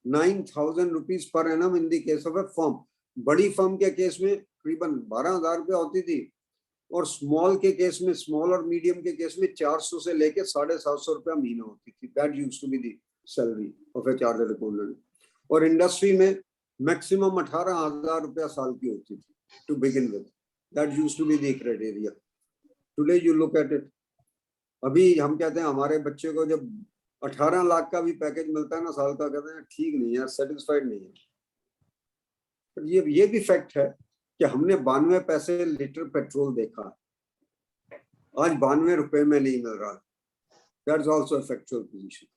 9,000 rupees per annum in the case of a firm. बड़ी firm के case में करीबन 12,000 रुपया होती थी. और small के case में, स्मॉल और मीडियम के केस में 400 से लेके 750 रुपया महीना होती थी. That used to be the salary of a chartered accountant. और इंडस्ट्री में मैक्सिमम 18,000 रुपया साल की होती थी to begin with. That used to be the criteria. Today you look at it. अभी हम कहते हैं हमारे बच्चे को जब 18 लाख का भी पैकेज मिलता है ना साल का, कहते हैं ठीक नहीं है, सेटिस्फाइड नहीं है. पर ये भी फैक्ट है कि हमने 92 पैसे लीटर पेट्रोल देखा, आज 92 रुपए में नहीं मिल रहा. That is also a factual position.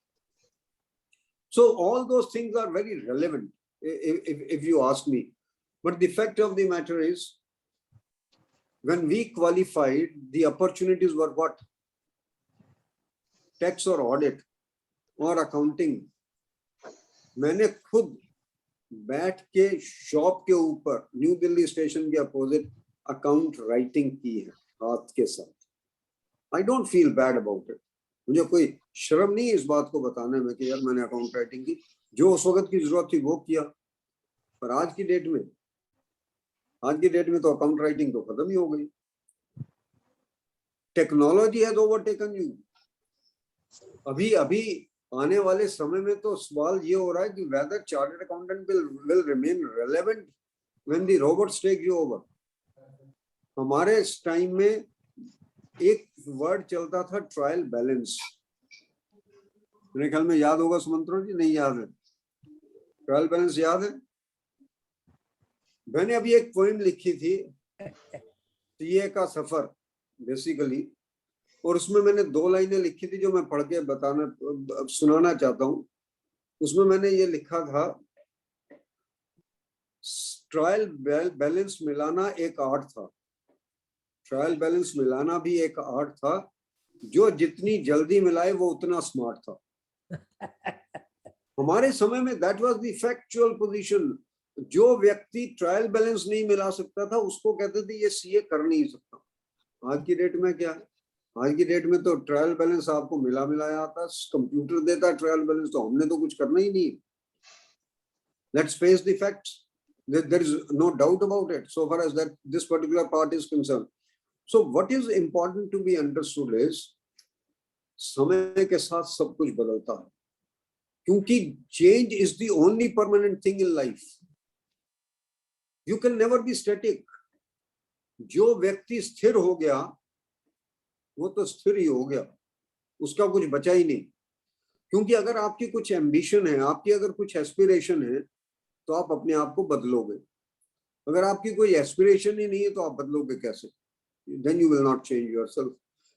So all those things are very relevant if you ask me. But the fact of the matter is, when we qualified, the opportunities were what? Tax or audit or accounting. मैंने खुद बैठ के shop के ऊपर new Delhi station के opposite account writing की है हाथ के साथ. I don't feel bad about it. मुझे कोई शर्म नहीं है इस बात को बताने में कि यार मैंने अकाउंट राइटिंग की. जो उस वक्त की जरूरत थी वो किया. पर आज की डेट में तो अकाउंट राइटिंग तो खत्म ही हो गई. Technology has overtaken you. अभी आने वाले समय में तो सवाल ये हो रहा है कि whether chartered accountant will remain relevant when the robots take you over. हमारे टाइम में एक वर्ड चलता था ट्रायल बैलेंस. मेरे ख्याल में याद होगा सुमंत्रो जी, नहीं याद है? ट्रायल बैलेंस याद है? मैंने अभी एक पोएम लिखी थी सीए का सफर बेसिकली, और उसमें मैंने 2 लाइनें लिखी थी जो मैं पढ़ के सुनाना चाहता हूं. उसमें मैंने ये लिखा था, ट्रायल बैलेंस मिलाना एक आर्ट था. ट्रायल बैलेंस मिलाना भी एक आर्ट था. जो जितनी जल्दी मिलाए वो उतना स्मार्ट था. हमारे समय में that was the factual position. जो व्यक्ति ट्रायल बैलेंस नहीं मिला सकता था उसको कहते थे ये सीए कर नहीं सकता. आज की डेट में क्या है? आज की डेट में तो ट्रायल बैलेंस आपको मिलाया आता है. कंप्यूटर देता है ट्रायल बैलेंस, तो हमने तो कुछ करना ही नहीं. Let's face the facts. There is no doubt about it so far as that this particular part is concerned. So what is important to be understood is, समय के साथ सब कुछ बदलता है, क्योंकि change is the only permanent thing in life. You can never be static. जो व्यक्ति स्थिर हो गया वो तो स्थिर ही हो गया, उसका कुछ बचा ही नहीं. क्योंकि अगर आपकी कुछ एम्बिशन है, आपकी अगर कुछ एस्पिरेशन है, तो आप अपने आप को बदलोगे. अगर आपकी कोई एस्पिरेशन ही नहीं है तो आप बदलोगे कैसे? Then you will not change yourself.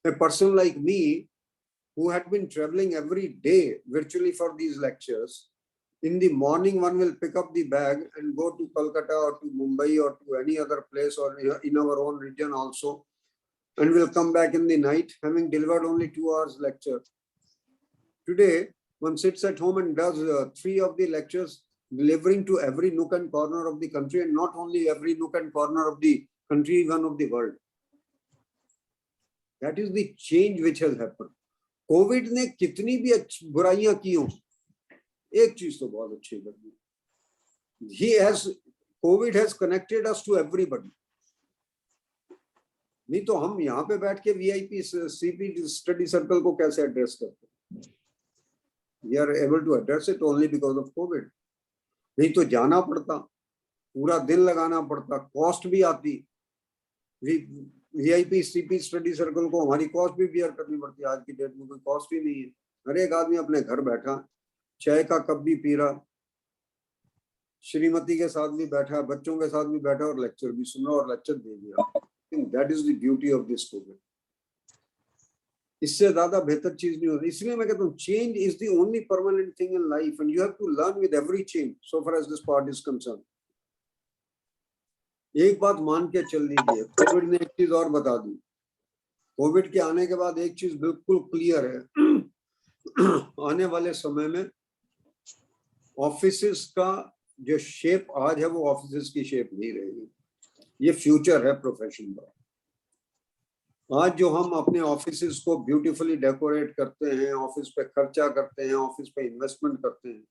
A person like me, who had been traveling every day virtually for these lectures, in the morning one will pick up the bag and go to Kolkata or to Mumbai or to any other place or in our own region also, and will come back in the night having delivered only 2 hours lecture. Today, one sits at home and does 3 of the lectures, delivering to every nook and corner of the country, and not only every nook and corner of the country, even of the world. That is the change which has happened. COVID ने कितनी भी बुराइयां की हों, एक चीज तो बहुत अच्छी कर दी. COVID has connected us to everybody. नहीं तो हम यहाँ पे बैठ के VIP CP स्टडी सर्कल को कैसे एड्रेस करते? We are able to address it only because of COVID. नहीं तो जाना पड़ता, पूरा दिन लगाना पड़ता, कॉस्ट भी आती. VIP CP स्टडी सर्कल को हमारी कॉस्ट भी बियर करनी पड़ती. आज की डेट में कोई कॉस्ट ही नहीं है. हर एक आदमी अपने घर बैठा, चाय का कप भी पी रहा, श्रीमती के साथ भी बैठा, बच्चों के साथ भी बैठा और लेक्चर भी सुन रहा और लेक्चर दे दिया. That is the beauty of this Covid. इससे ज्यादा बेहतर चीज नहीं होती. इसलिए मैं कहता हूँ change is the only permanent thing in life and you have to learn with every change so far as this part is concern. एक बात मान के चल लीजिए, कोविड ने एक चीज और बता दी. कोविड के आने के बाद एक चीज बिल्कुल क्लियर है, आने वाले समय में ऑफिसेस का जो शेप आज है वो ऑफिसेस की शेप नहीं रहेगी. ये फ्यूचर है प्रोफेशन का. आज जो हम अपने ऑफिसेस को ब्यूटीफुली डेकोरेट करते हैं, ऑफिस पे खर्चा करते हैं, ऑफिस पे इन्वेस्टमेंट करते हैं,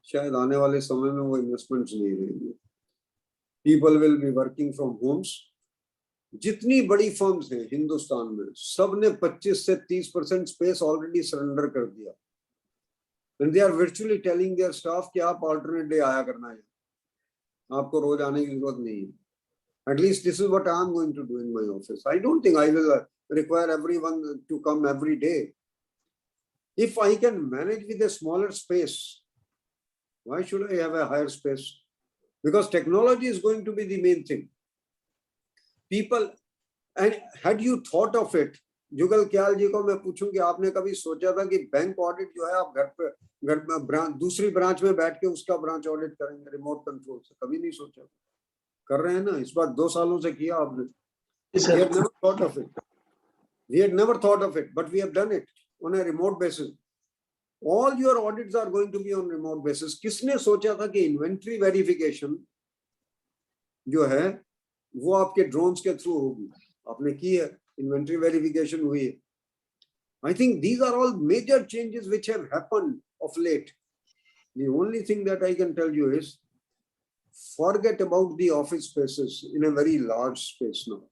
शायद आने वाले समय में वो इन्वेस्टमेंट्स नहीं रहेंगे. People will be working from homes. जितनी बड़ी फर्म्स हैं हिंदुस्तान में, सब ने 25 से 30% स्पेस ऑलरेडी सरेंडर कर दिया। And they are virtually telling their staff कि आप alternate day आया करना है, आपको रोज आने की जरूरत नहीं है. At least this is what I am going to do in my office. I don't think I will require everyone to come every day. If I can manage with a smaller space, why should I have a higher space? Because technology is going to be the main thing. People, and had you thought of it, जुगल क्याल जी को मैं पूछूं कि आपने कभी सोचा था कि bank audit जो है आप घर दूसरी ब्रांच में बैठ के उसका ब्रांच ऑडिट करेंगे रिमोट कंट्रोल से? कभी नहीं सोचा। कर रहे हैं ना, इस बार 2 सालों से किया आपने। We had never thought of it. We had never thought of it, but we have done it on a remote basis. All your audits are going to be on remote basis. किसने सोचा था कि inventory verification जो है वो आपके drones के through होगी? आपने की है, इन्वेंट्री वेरिफिकेशन हुई है। I think these are all major changes which have happened of late. The only thing that I can tell you is forget about the office spaces in a very large space now.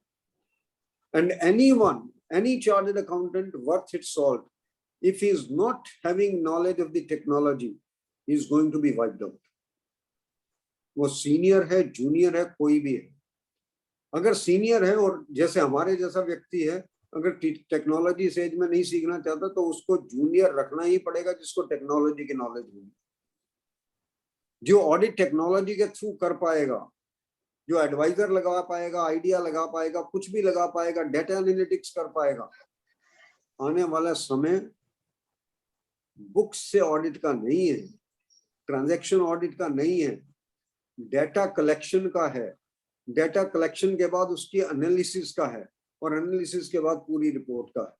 And anyone, any chartered accountant worth its salt, if he is not having knowledge of the technology, he is going to be wiped out. वो senior है, junior है, कोई भी है। अगर senior है और जैसे हमारे जैसा व्यक्ति है, अगर टेक्नोलॉजी इस एज में नहीं सीखना चाहता तो उसको जूनियर रखना ही पड़ेगा जिसको टेक्नोलॉजी की नॉलेज होगी। जो ऑडिट टेक्नोलॉजी के थ्रू कर पाएगा, जो एडवाइजर लगा पाएगा, आइडिया लगा पाएगा, कुछ भी लगा पाएगा, डेटा एनालिटिक्स कर पाएगा। आने वाला समय बुक्स से ऑडिट का नहीं है, ट्रांजैक्शन ऑडिट का नहीं है, डेटा कलेक्शन का है। डेटा कलेक्शन के बाद उसकी एनालिसिस का है और एनालिसिस के बाद पूरी रिपोर्ट का है।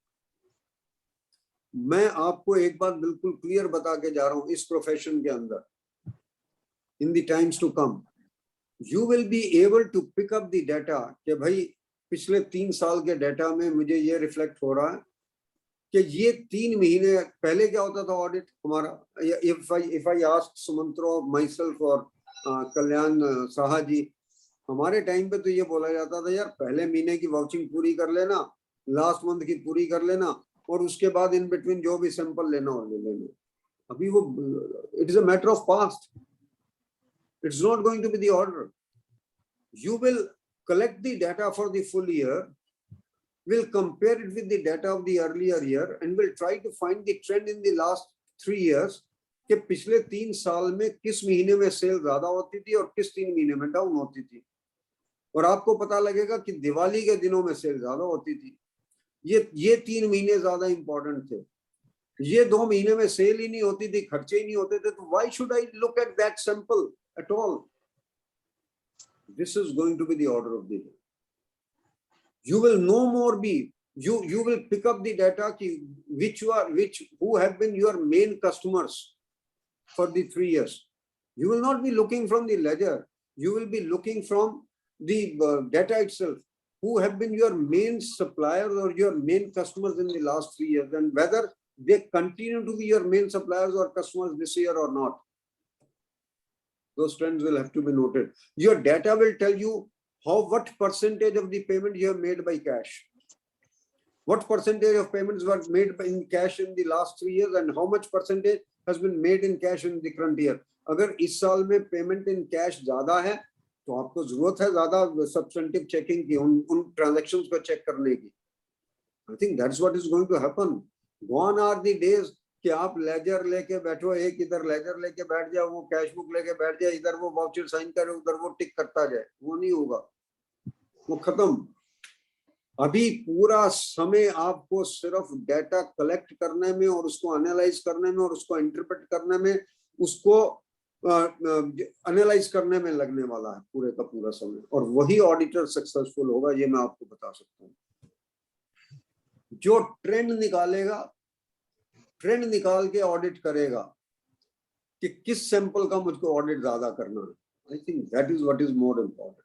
मैं आपको एक बात बिल्कुल क्लियर बता के जा रहा हूं, इस प्रोफेशन के अंदर in the times to come you will be able to pick up the data कि भाई पिछले 3 साल के डाटा में मुझे ये रिफ्लेक्ट हो रहा है कि ये 3 महीने पहले क्या होता था ऑडिट हमारा। if I ask सुमंत्रो, myself और कल्याण साहा जी, हमारे टाइम पे तो ये बोला जाता था यार पहले महीने की वाउचिंग पूरी कर लेना, लास्ट मंथ की पूरी कर लेना और उसके बाद इन बिटवीन जो भी सैंपल लेना हो ले लेना। अभी वो it is a matter of past, it's not going to be the order. You will collect the data for the full year, will compare it with the data of the earlier year and will try to find the trend in the last 3 years कि पिछले 3 साल में किस महीने में cell ज्यादा होती थी और किस 3 महीने में डाउन होती थी। और आपको पता लगेगा कि दिवाली के दिनों में सेल ज्यादा होती थी, ये 3 महीने ज्यादा इंपॉर्टेंट थे, ये 2 महीने में सेल ही नहीं होती थी, खर्चे ही नहीं होते थे, तो why should I look at that sample at all? This is going to be the order of the day. You will no more be, you will pick up the data who have been your main customers for the 3 years. You will not be looking from the ledger, you will be looking from the data itself, who have been your main suppliers or your main customers in the last 3 years, and whether they continue to be your main suppliers or customers this year or not. Those trends will have to be noted. Your data will tell you what percentage of the payment you have made by cash. What percentage of payments were made in cash in the last 3 years and how much percentage has been made in cash in the current year. अगर इस साल में payment in cash ज्यादा है तो आपको जरूरत है ज्यादा सब्सटेंटिव चेकिंग की, उन ट्रांजैक्शंस को चेक करने की। I think that's what is going to happen. Gone are the days कि आप लेजर लेके बैठो, एक इधर लेजर लेके बैठ जाओ, वो कैश बुक लेके बैठ जाए, इधर वो वाउचर साइन करे, उधर वो टिक करता जाए। वो नहीं होगा, वो खत्म। अभी पूरा समय आपको सिर्फ डेटा कलेक्ट करने में और उसको एनालाइज करने में और उसको इंटरप्रेट करने में, उसको एनालाइज करने में लगने वाला है पूरे का पूरा समय, और वही ऑडिटर सक्सेसफुल होगा, ये मैं आपको बता सकता हूँ। जो ट्रेंड निकालेगा, ट्रेंड निकाल के ऑडिट करेगा कि किस सैंपल का मुझको ऑडिट ज्यादा करना है, I think that is what is more important.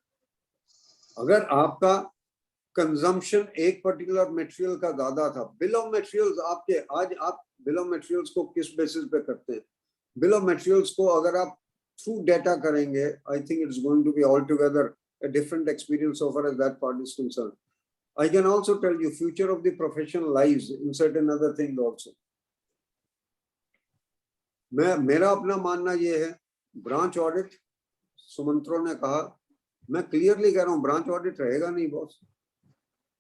अगर आपका कंजम्पशन एक पर्टिकुलर मटेरियल का ज्यादा था, बिल ऑफ मटेरियल्स आपके, आज आप बिल ऑफ मटेरियल्स को किस बेसिस पे करते हैं? बिल ऑफ मटेरियल्स को अगर आप थ्रू डेटा करेंगे, I think it's going to be all together a different experience so far as that part is concerned. I can also tell you future of the profession lies in certain other things also. मेरा अपना मानना ये है, branch audit, सुमंत्रो ने कहा, मैं clearly कह रहा हूँ, ब्रांच ऑडिट रहेगा नहीं बॉस।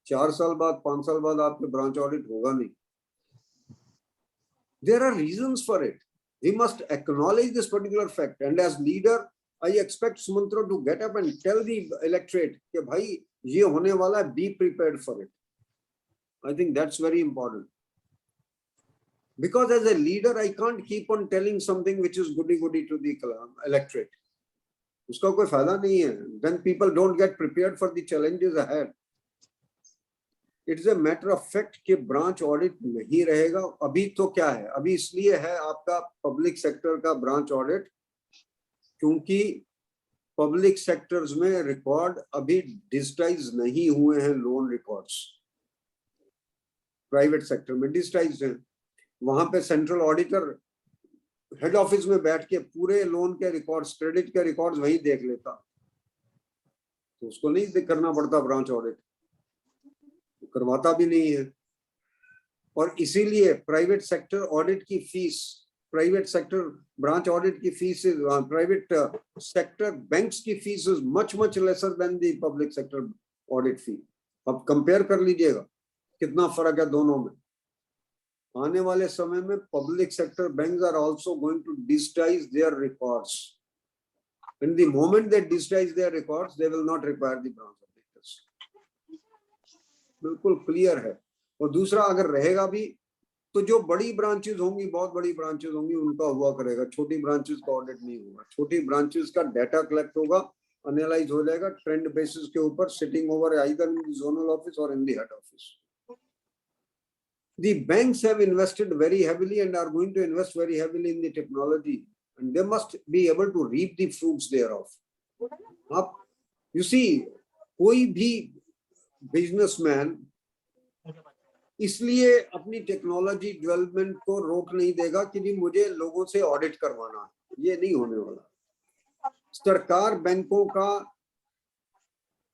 4 साल बाद 5 साल बाद आपके ब्रांच ऑडिट होगा नहीं। There are reasons for it. We must acknowledge this particular fact, and as leader I expect Sumantro to get up and tell the electorate कि भाई ये होने वाला है, be prepared for it. I think that's very important. Because as a leader, I can't keep on telling something which is goody-goody to the electorate. उसका कोई फायदा नहीं है. Then people don't get prepared for the challenges ahead. It is a matter of fact कि branch audit नहीं रहेगा. अभी तो क्या है? अभी इसलिए है आपका public sector का branch audit, क्योंकि पब्लिक सेक्टर्स में रिकॉर्ड अभी डिजिटाइज नहीं हुए हैं. लोन रिकॉर्ड्स प्राइवेट सेक्टर में डिजिटाइज हैं. वहां पे सेंट्रल ऑडिटर हेड ऑफिस में बैठ के पूरे लोन के रिकॉर्ड्स, क्रेडिट के रिकॉर्ड्स वही देख लेता, तो उसको नहीं करना पड़ता ब्रांच ऑडिट, करवाता भी नहीं है. और इसीलिए प्राइवेट सेक्टर ऑडिट की fees, private sector branch audit की फीस, प्राइवेट सेक्टर बैंक्स की fees is much lesser than the public sector audit fee. अब कंपेयर कर लीजिएगा कितना फर्क है दोनों में. आने वाले समय में public sector banks are also going to digitise their records. In the moment they digitise their records, they will not require the branch auditors. बिल्कुल क्लियर है. और दूसरा, अगर रहेगा भी तो जो बड़ी ब्रांचेस होंगी, बहुत बड़ी ब्रांचेस होंगी, उनका हुआ करेगा. छोटी ब्रांचेस का ऑडिट नहीं होगा. छोटी ब्रांचेस का डाटा कलेक्ट होगा, एनालाइज हो जाएगा ट्रेंड बेसिस के ऊपर, sitting over either in the zonal office और in the head office. The banks have invested very heavily and are going to invest very heavily in the technology, and they must be able to reap the fruits thereof. Up, you see, कोई भी businessman इसलिए अपनी technology development को रोक नहीं देगा कि जी मुझे लोगों से ऑडिट करवाना है. ये नहीं होने वाला. सरकार बैंकों का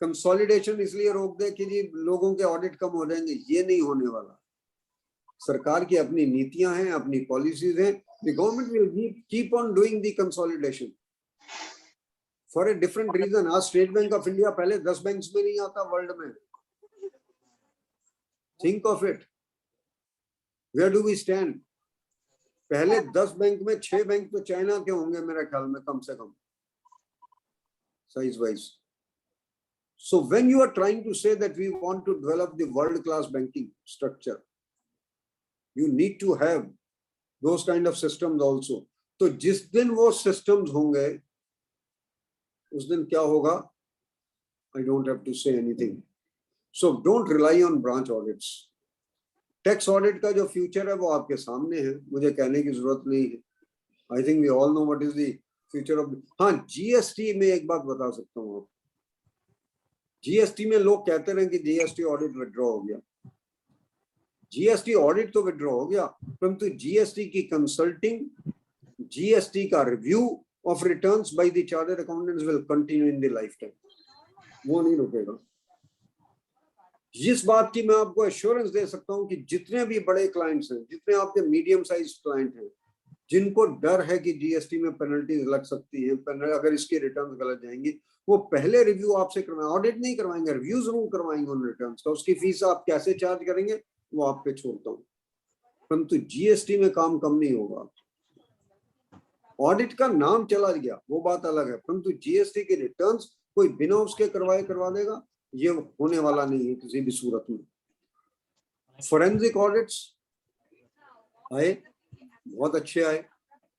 कंसोलिडेशन इसलिए रोक दे कि जी लोगों के ऑडिट कम हो जाएंगे, ये नहीं होने वाला. सरकार की अपनी नीतियां हैं, अपनी पॉलिसीज हैं. The government will keep on doing the consolidation for a different reason. आज स्टेट बैंक ऑफ इंडिया पहले 10 बैंक्स में नहीं आता वर्ल्ड में. Think of it, where do we stand. पहले 10 बैंक में 6 बैंक तो चाइना के होंगे मेरे ख्याल में, कम से कम size wise. So when you are trying to say that we want to develop the world class banking structure, you need to have those kind of systems also. तो जिस दिन वो systems होंगे, उस दिन क्या होगा, I don't have to say anything. So don't rely on branch audits. Tax audit का जो future है वो आपके सामने है, मुझे कहने की जरूरत नहीं है. I think we all know what is the future of. हाँ, GST में एक बात बता सकता हूँ आप. GST में लोग कहते रहे कि GST audit withdraw हो गया. जीएसटी ऑडिट तो विड्रॉ हो गया, परंतु जीएसटी की कंसल्टिंग, जीएसटी का review of returns by the chartered accountants will continue in the life time. वो नहीं रुकेगा. जिस बात की मैं आपको एश्योरेंस दे सकता हूं कि जितने भी बड़े क्लाइंट्स हैं, जितने आपके मीडियम साइज क्लाइंट हैं, जिनको डर है कि जीएसटी में पेनल्टीज लग सकती हैं अगर इसके रिटर्न्स गलत जाएंगे, वो पहले रिव्यू आपसे करवाएं. ऑडिट नहीं करवाएंगे, रिव्यू जरूर करवाएंगे उन रिटर्न्स का. उसकी फीस आप कैसे चार्ज करेंगे वो आप पे छोड़ता हूं, परंतु जीएसटी में काम कम नहीं होगा. ऑडिट का नाम चला गया वो बात अलग है, परंतु जीएसटी के रिटर्न्स कोई बिना उसके करवा देगा, ये होने वाला नहीं है किसी भी सूरत में. फोरेंसिक ऑडिट्स आए, बहुत अच्छे आए,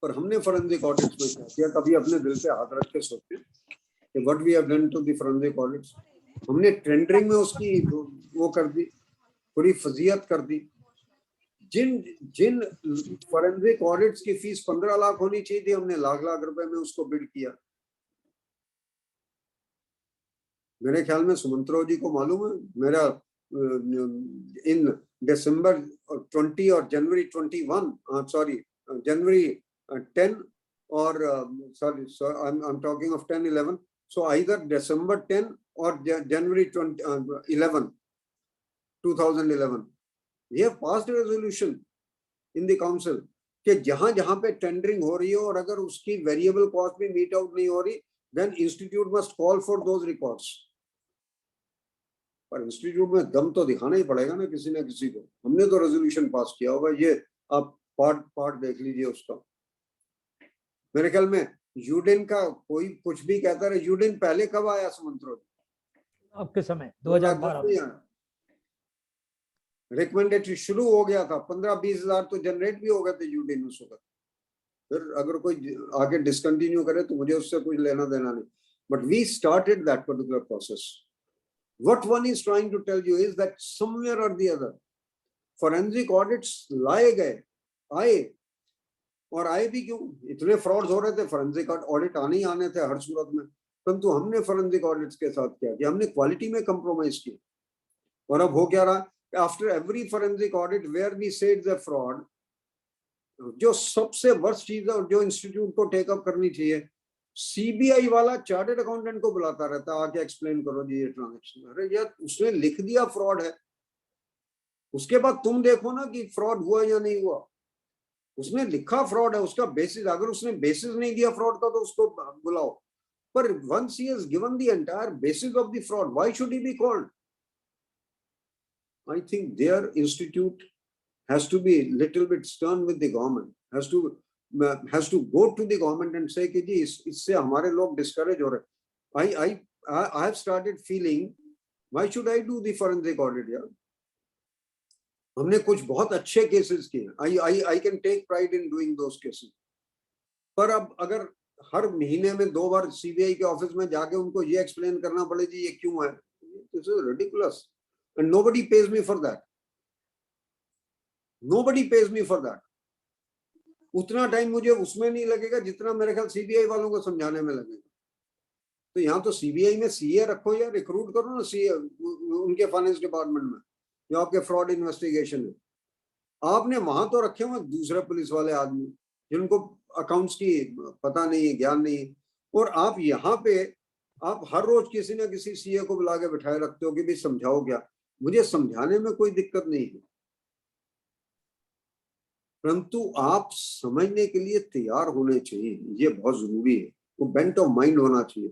पर हमने फोरेंसिक ऑडिट्स में क्या किया, कभी अपने दिल पे हाथ रख के सोचे कि what we have done to the forensic audits. हमने टेंडरिंग में उसकी वो कर दी, पूरी फजीयत कर दी. जिन फोरेंसिक ऑडिट्स की फीस 15 लाख होनी चाहिए थी, हमने लाख रुपए में उसको बिड किया. मेरे ख्याल में सुमंत्रो जी को मालूम है, मेरा इन दिसंबर 20 और जनवरी 21, सॉरी जनवरी 10 और sorry, I'm talking of 10-11. So either December 10 or January 11, 2011. We have passed a resolution in the council कि जहां जहां पे टेंडरिंग हो रही है और अगर उसकी वेरिएबल कॉस्ट भी मीट आउट नहीं हो रही, then institute must call for those records. पर इंस्टीट्यूट में दम तो दिखाना ही पड़ेगा ना किसी न किसी को. हमने तो रेजोल्यूशन पास किया होगा, ये आप पार्ट देख लीजिए उसका. मेरे ख्याल में यूडिन का कोई कुछ भी कहता रहे. यूडिन पहले कब आया सुमंत्रो?
आपके समय 2012
रिकमेंडेटरी शुरू हो गया था. 15-20 हजार तो जनरेट भी हो गए थे यूडिन उस वक्त. फिर अगर कोई आगे डिसकंटिन्यू करे तो मुझे उससे कुछ लेना देना नहीं. But we started that particular process. What one is trying to tell you is that somewhere or the other forensic audits लाए गए, आए, और आए भी क्यों? इतने फ्रॉड्स हो रहे थे, फोरेंसिक ऑडिट आने ही आने थे हर सूरत में. परंतु हमने फोरेंसिक ऑडिट्स के साथ क्या किया? हमने क्वालिटी में कंप्रोमाइज किया. और अब हो क्या रहा? After every forensic audit where we said the fraud, जो सबसे वर्स्ट चीज है और जो इंस्टीट्यूट को टेकअप करनी चाहिए, सीबीआई वाला चार्टर्ड अकाउंटेंट को बुलाता रहता, आके एक्सप्लेन करो जी ये ट्रांजैक्शन. अरे यार, उसने लिख दिया फ्रॉड है, उसके बाद तुम देखो ना कि फ्रॉड हुआ या नहीं हुआ. उसने लिखा फ्रॉड है, उसका बेसिस, अगर उसने बेसिस नहीं दिया फ्रॉड का तो उसको बुलाओ. पर once he has given the entire basis of the fraud, why should he be called? I think their institute has to be little bit stern with the government, has to go to the government and say कि जी इससे हमारे लोग discourage हो रहे. I have started feeling, why should I do the forensic audit यार? हमने कुछ बहुत अच्छे cases किए. I can take pride in doing those cases. पर अब अगर हर महीने में 2 बार सीबीआई के ऑफिस में जाके उनको ये एक्सप्लेन करना पड़े जी ये क्यों है, this is ridiculous and nobody pays me for that. Nobody pays me for that. उतना टाइम मुझे उसमें नहीं लगेगा जितना मेरे ख्याल सीबीआई वालों को समझाने में लगेगा. तो यहाँ तो सीबीआई में सीए रखो या रिक्रूट करो ना सीए उनके फाइनेंस डिपार्टमेंट में, जो आपके फ्रॉड इन्वेस्टिगेशन है. आपने वहां तो रखे हुए दूसरे पुलिस वाले आदमी जिनको अकाउंट्स की पता नहीं है, ज्ञान नहीं है, और आप यहाँ पे आप हर रोज किसी ना किसी सीए को बुला के बिठाए रखते हो कि भाई समझाओ क्या. मुझे समझाने में कोई दिक्कत नहीं है, परंतु आप समझने के लिए तैयार होने चाहिए. ये बहुत जरूरी है, वो बेंट ऑफ माइंड होना चाहिए.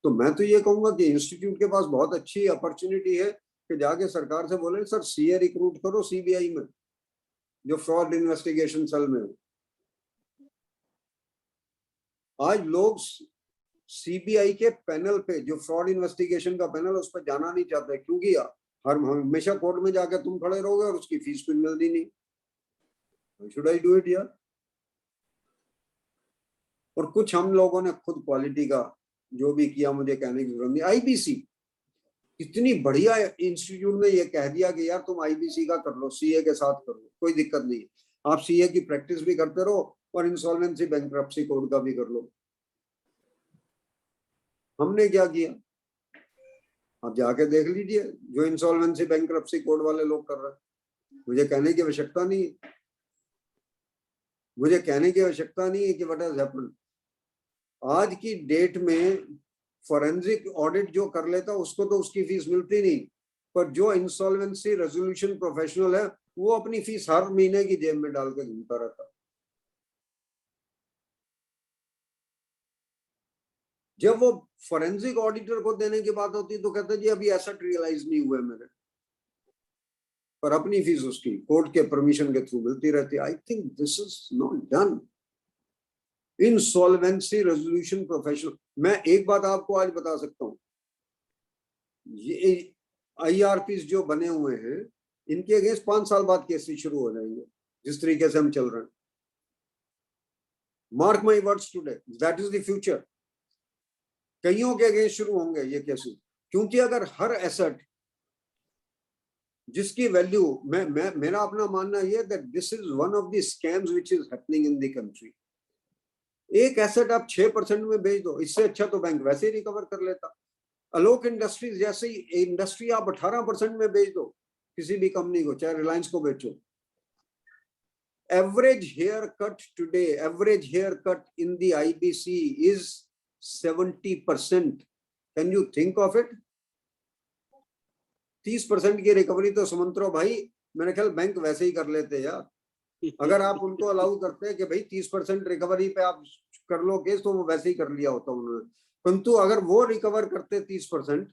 तो मैं तो ये कहूंगा कि इंस्टीट्यूट के पास बहुत अच्छी अपॉर्चुनिटी है कि जाके सरकार से बोले सर सीए रिक्रूट करो सीबीआई में, जो फ्रॉड इन्वेस्टिगेशन सेल में हो. आज लोग सीबीआई के पैनल पे, जो फ्रॉड इन्वेस्टिगेशन का पैनल, उस पर जाना नहीं चाहते क्योंकि हमेशा कोर्ट में जाके तुम खड़े रहोगे और उसकी फीस कुछ मिलती नहीं. Should I do it यार? और कुछ हम लोगों ने खुद क्वालिटी का जो भी किया, मुझे कहने की जरूरत नहीं. आईबीसी इतनी बढ़िया इंस्टीट्यूट ने ये कह दिया कि यार तुम आईबीसी का कर लो, सीए के साथ कर लो, कोई दिक्कत नहीं. आप सीए की प्रैक्टिस भी करते रहो और इंसॉल्वेंसी बैंक्रप्सी कोड का भी कर लो. हमने क्या किया आप जाके देख लीजिए, जो इंसॉल्वेंसी बैंक्रप्सी कोड वाले लोग कर रहे हैं. मुझे कहने की आवश्यकता नहीं है, मुझे कहने की आवश्यकता नहीं है कि व्हाट हैज हैपेंड. आज की डेट में फोरेंसिक ऑडिट जो कर लेता उसको तो उसकी फीस मिलती नहीं, पर जो इंसॉल्वेंसी रेजोल्यूशन प्रोफेशनल है वो अपनी फीस हर महीने की जेब में डाल के घूमता रहता. जब वो फोरेंसिक ऑडिटर को देने की बात होती तो कहते जी अभी एसेट रियलाइज नहीं हुए मेरे, पर अपनी फीस उसकी कोर्ट के परमिशन के थ्रू मिलती रहती. I think this is not done. Insolvency resolution professional, मैं एक बात आपको आज बता सकता हूं, ये आईआरपीस जो बने हुए हैं इनके अगेंस्ट 5 साल बाद केसेस शुरू हो जाएंगे जिस तरीके से हम चल रहे हैं. Mark my words today, that is the future. कईयों के अगेंस्ट शुरू होंगे ये केसेस, क्योंकि अगर हर एसेट जिसकी वैल्यू, मेरा अपना मानना यह that this is one of the scams which is happening in the country. एक एसेट आप 6% में बेच दो, इससे अच्छा तो बैंक वैसे ही रिकवर कर लेता. अलोक इंडस्ट्रीज जैसी इंडस्ट्री आप 18% में बेच दो किसी भी कंपनी को, चाहे रिलायंस को बेचो. Average hair cut today, average hair cut in the IBC is 70%. Can you think of it? 30% की रिकवरी तो सुमंत्रो भाई मेरे ख्याल बैंक वैसे ही कर लेते यार। अगर आप उनको अलाउ करते हैं कि भाई 30% रिकवरी पे आप कर लो केस, तो वो वैसे ही कर लिया होता उन्होंने। परंतु अगर वो रिकवर करते 30%,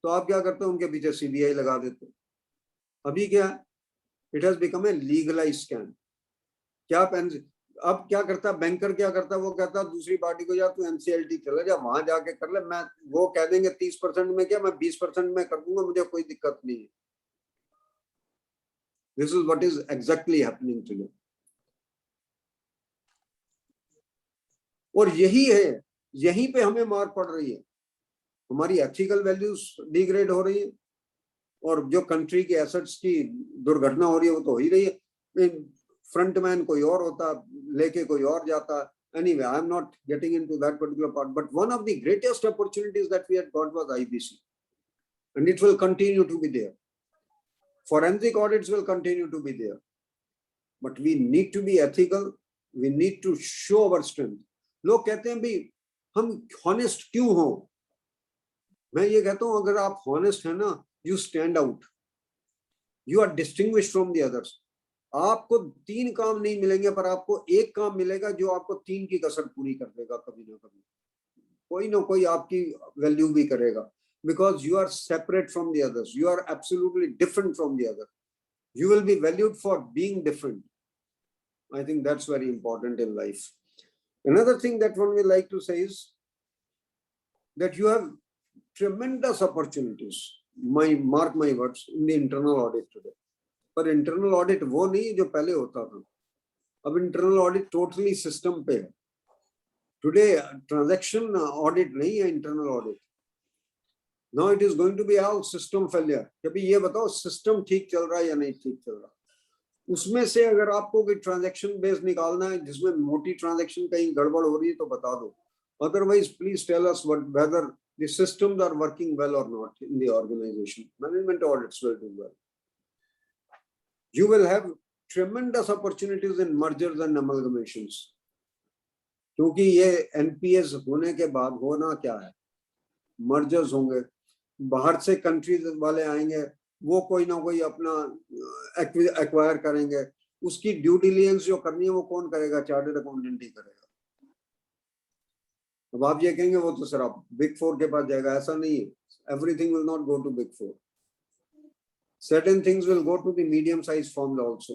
तो आप क्या करते उनके पीछे सीबीआई लगा देते। अभी क्या, it has become a legalised scam. क्या अब क्या करता बैंकर, क्या करता, वो कहता दूसरी पार्टी को, या तू एनसीएलटी चले जा, वहां जाके कर ले, मैं वो कह देंगे 30% में क्या, मैं 20% में कर दूंगा, मुझे कोई दिक्कत नहीं है। This is what is exactly happening today. और यही है, यहीं पे हमें मार पड़ रही है, हमारी एथिकल वैल्यूज डिग्रेड हो रही है, और जो कंट्री के एसेट्स की दुर्घटना हो रही है वो तो हो ही रही है। फ्रंटमैन कोई और होता, लेके कोई और जाता। Anyway, I am not getting into that particular part, but one of the greatest opportunities that we had got was IBC, and it will continue to be there. Forensic audits will continue to be there, but we need to be ethical. We need to show our strength. लोग कहते हैं भाई हम honest क्यों हो? मैं ये कहता हूँ अगर आप honest है ना, you stand out. You are distinguished from the others. आपको 3 काम नहीं मिलेंगे, पर आपको एक काम मिलेगा जो आपको 3 की कसर पूरी कर देगा। कभी ना कभी कोई ना कोई आपकी वैल्यू भी करेगा, because you are separate from the others, you are absolutely different from the other, you will be valued for being different. I think that's very important in life. Another thing that one will like to say is that you have tremendous opportunities, mark my words, in the internal audit today. पर internal audit वो नहीं जो पहले होता था। अब internal audit totally system पे है। टुडे ट्रांजैक्शन ऑडिट नहीं है internal audit. Now it is going to be all system failure. कभी ये बताओ सिस्टम ठीक चल रहा है या नहीं ठीक चल रहा। उसमें से अगर आपको कोई ट्रांजैक्शन बेस निकालना है जिसमें मोटी ट्रांजैक्शन कहीं गड़बड़ हो रही है तो बता दो। Otherwise please tell us whether the systems are working well or not in the organization. Management audits will do well. You will have tremendous opportunities in mergers and amalgamations. क्योंकि ये एनपीएस होने के बाद होना क्या है, मर्जर्स होंगे, बाहर से कंट्रीज वाले आएंगे, वो कोई ना कोई अपना एक्वायर करेंगे, उसकी ड्यू डिलिजेंस जो करनी है वो कौन करेगा, चार्टर्ड अकाउंटेंट ही करेगा। अब आप ये कहेंगे वो तो सर आप बिग 4 के पास जाएगा, ऐसा नहीं है। Everything will not go to big 4. Certain things will go to the medium size firms also.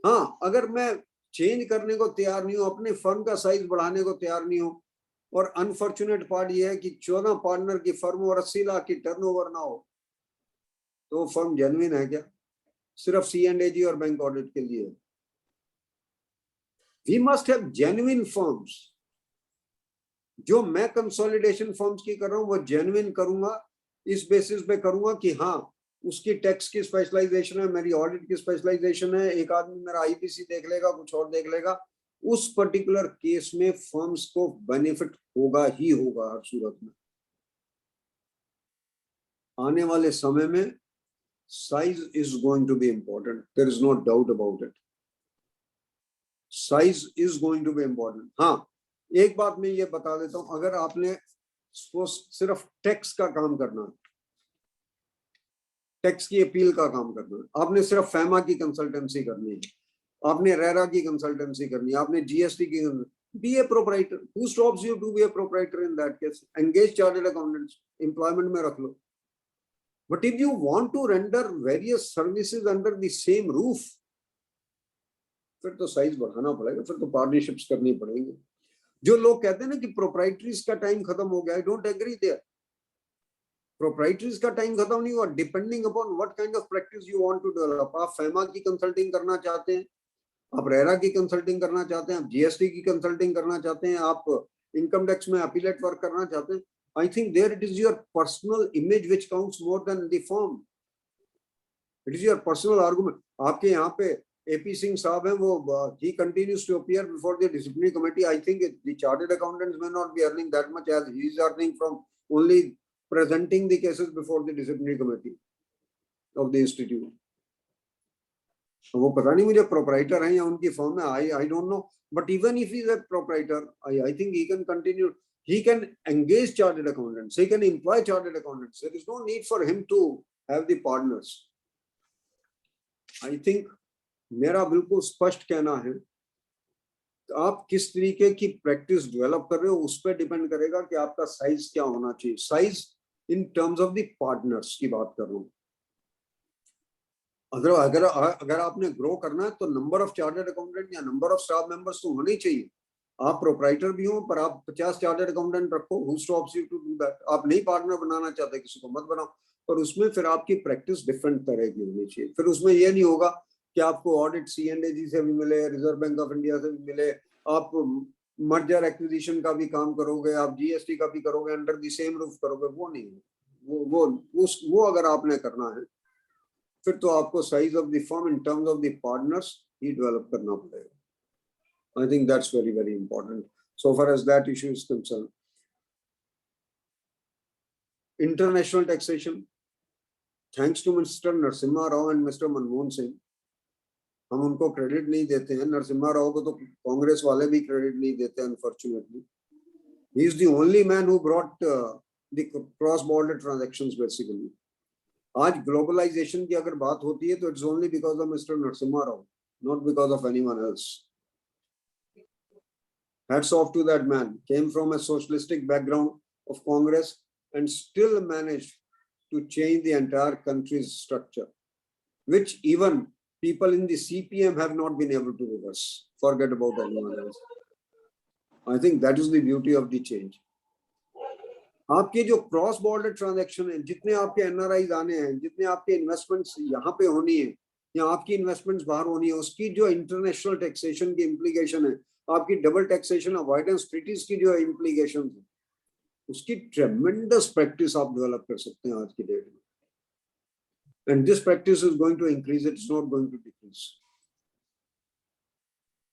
हाँ, अगर मैं चेंज करने को तैयार नहीं हूँ, अपने फर्म का साइज बढ़ाने को तैयार नहीं हूँ, और अनफॉर्चुनेट पार्ट ये है कि 14 पार्टनर की फर्म और 80 लाख की टर्नओवर ना हो, तो फर्म जेन्युइन है क्या? सिर्फ C&AG और बैंक ऑडिट के लिए। We must have genuine firms. जो मैं कंसोलिडेशन फर्म्स की कर रहा हूँ वो जेन्युइन करूंगा, इस बेसिस पे करूंगा कि हाँ उसकी टैक्स की स्पेशलाइजेशन है, मेरी ऑडिट की स्पेशलाइजेशन है, एक आदमी मेरा आईपीसी देख लेगा, कुछ और देख लेगा, उस पर्टिकुलर केस में फर्म्स को बेनिफिट होगा ही होगा हर सूरत में। आने वाले समय में size is going to be important, there is no doubt about it. Size is going to be important. हाँ, एक बात मैं ये बता देता हूं, अगर आपने सिर्फ टैक्स का काम करना है, टैक्स की अपील का काम करना है, आपने सिर्फ फैमा की कंसल्टेंसी करनी है, आपने रेरा की कंसल्टेंसी करनी है, आपने जीएसटी की, be a proprietor. Who stops you to be a proprietor in that case? Engage chartered accountants, employment में रख लो। But if you want to render various services under the same roof, फिर तो size बढ़ाना पड़ेगा, फिर तो पार्टनरशिप्स करनी पड़ेंगी। जो लोग कहते हैं ना कि प्रोप्राइटरीज का टाइम खत्म हो गया, I don't agree there. Proprietaries का टाइम खत्म नहीं हुआ, depending upon what kind of practice you want to develop. आप फैमा की कंसल्टिंग करना चाहते हैं, आप रेरा की कंसल्टिंग करना चाहते हैं, आप जीएसटी की कंसल्टिंग करना चाहते हैं, आप इनकम टैक्स में अपीलेट वर्क करना चाहते हैं, I think there it is your personal image which counts more than the firm. It is your personal argument. आपके यहाँ पे AP सिंह साहब हैं, वो he continues to appear before the disciplinary committee. I think the chartered accountants may not be earning that much as he is earning from only presenting the cases before the disciplinary committee of the institute. वो पता नहीं मुझे proprietor हैं या उनकी firm है, I don't know. But even if he is a proprietor, I think he can continue. He can engage chartered accountants. He can employ chartered accountants. There is no need for him to have the partners. I think मेरा बिल्कुल स्पष्ट कहना है, आप किस तरीके की practice develop कर रहे हो उस पर डिपेंड करेगा कि आपका साइज क्या होना चाहिए. Size in terms of the partners की बात कर रहा हूँ. अगर आपने ग्रो करना है तो नंबर ऑफ चार्टर्ड अकाउंटेंट या नंबर ऑफ स्टाफ मेंबर्स तो होने चाहिए. आप प्रोप्राइटर भी हो पर आप 50 चार्टर्ड अकाउंटेंट रखो, who stops you to do that. आप नहीं पार्टनर बनाना चाहते किसी को मत बनाओ, पर उसमें फिर आपकी प्रैक्टिस डिफरेंट तरह की होनी चाहिए. फिर उसमें यह नहीं होगा कि आपको ऑडिट C&AG से भी मिले, रिजर्व बैंक ऑफ इंडिया से भी मिले, आप मर्जर एक्विजिशन का भी काम करोगे, आप GST का भी करोगे, अंडर द सेम रूफ करोगे. वो नहीं है. वो अगर आपने करना है फिर तो आपको size of the firm in terms of the partners he develop करना पड़ेगा. I think that's very, very important. So far as that issue is concerned. International taxation. Thanks to Mr. Narasimha Rao and Mr. Manmohan Singh. हम उनको credit नहीं देते हैं. नरसिम्हा राव को तो कांग्रेस वाले भी क्रेडिट नहीं देते हैं, unfortunately. He is the only man who brought the cross-border transactions basically. आज ग्लोबलाइजेशन की अगर बात होती है तो it's only because of Mr. Narasimha Rao, not because of anyone else. Hats off to that man. Came from a socialistic background of Congress and still managed to change the entire country's structure, which even people in the CPM have not been able to reverse. Forget about anyone else. I think that is the beauty of the change. आपके जो cross border transaction है, जितने आपके NRIs आने हैं, जितने आपके investments यहाँ पे होनी है या आपकी इन्वेस्टमेंट्स बाहर होनी है, उसकी जो इंटरनेशनल टैक्सेशन की इम्प्लीकेशन है, आपकी डबल टैक्सेशन अवॉइडेंस ट्रीटीज की जो इम्प्लीकेशन है, उसकी ट्रेमेंडस प्रैक्टिस आप डेवलप कर सकते हैं आज की डेट में. And this practice is going to increase, it's not going to decrease.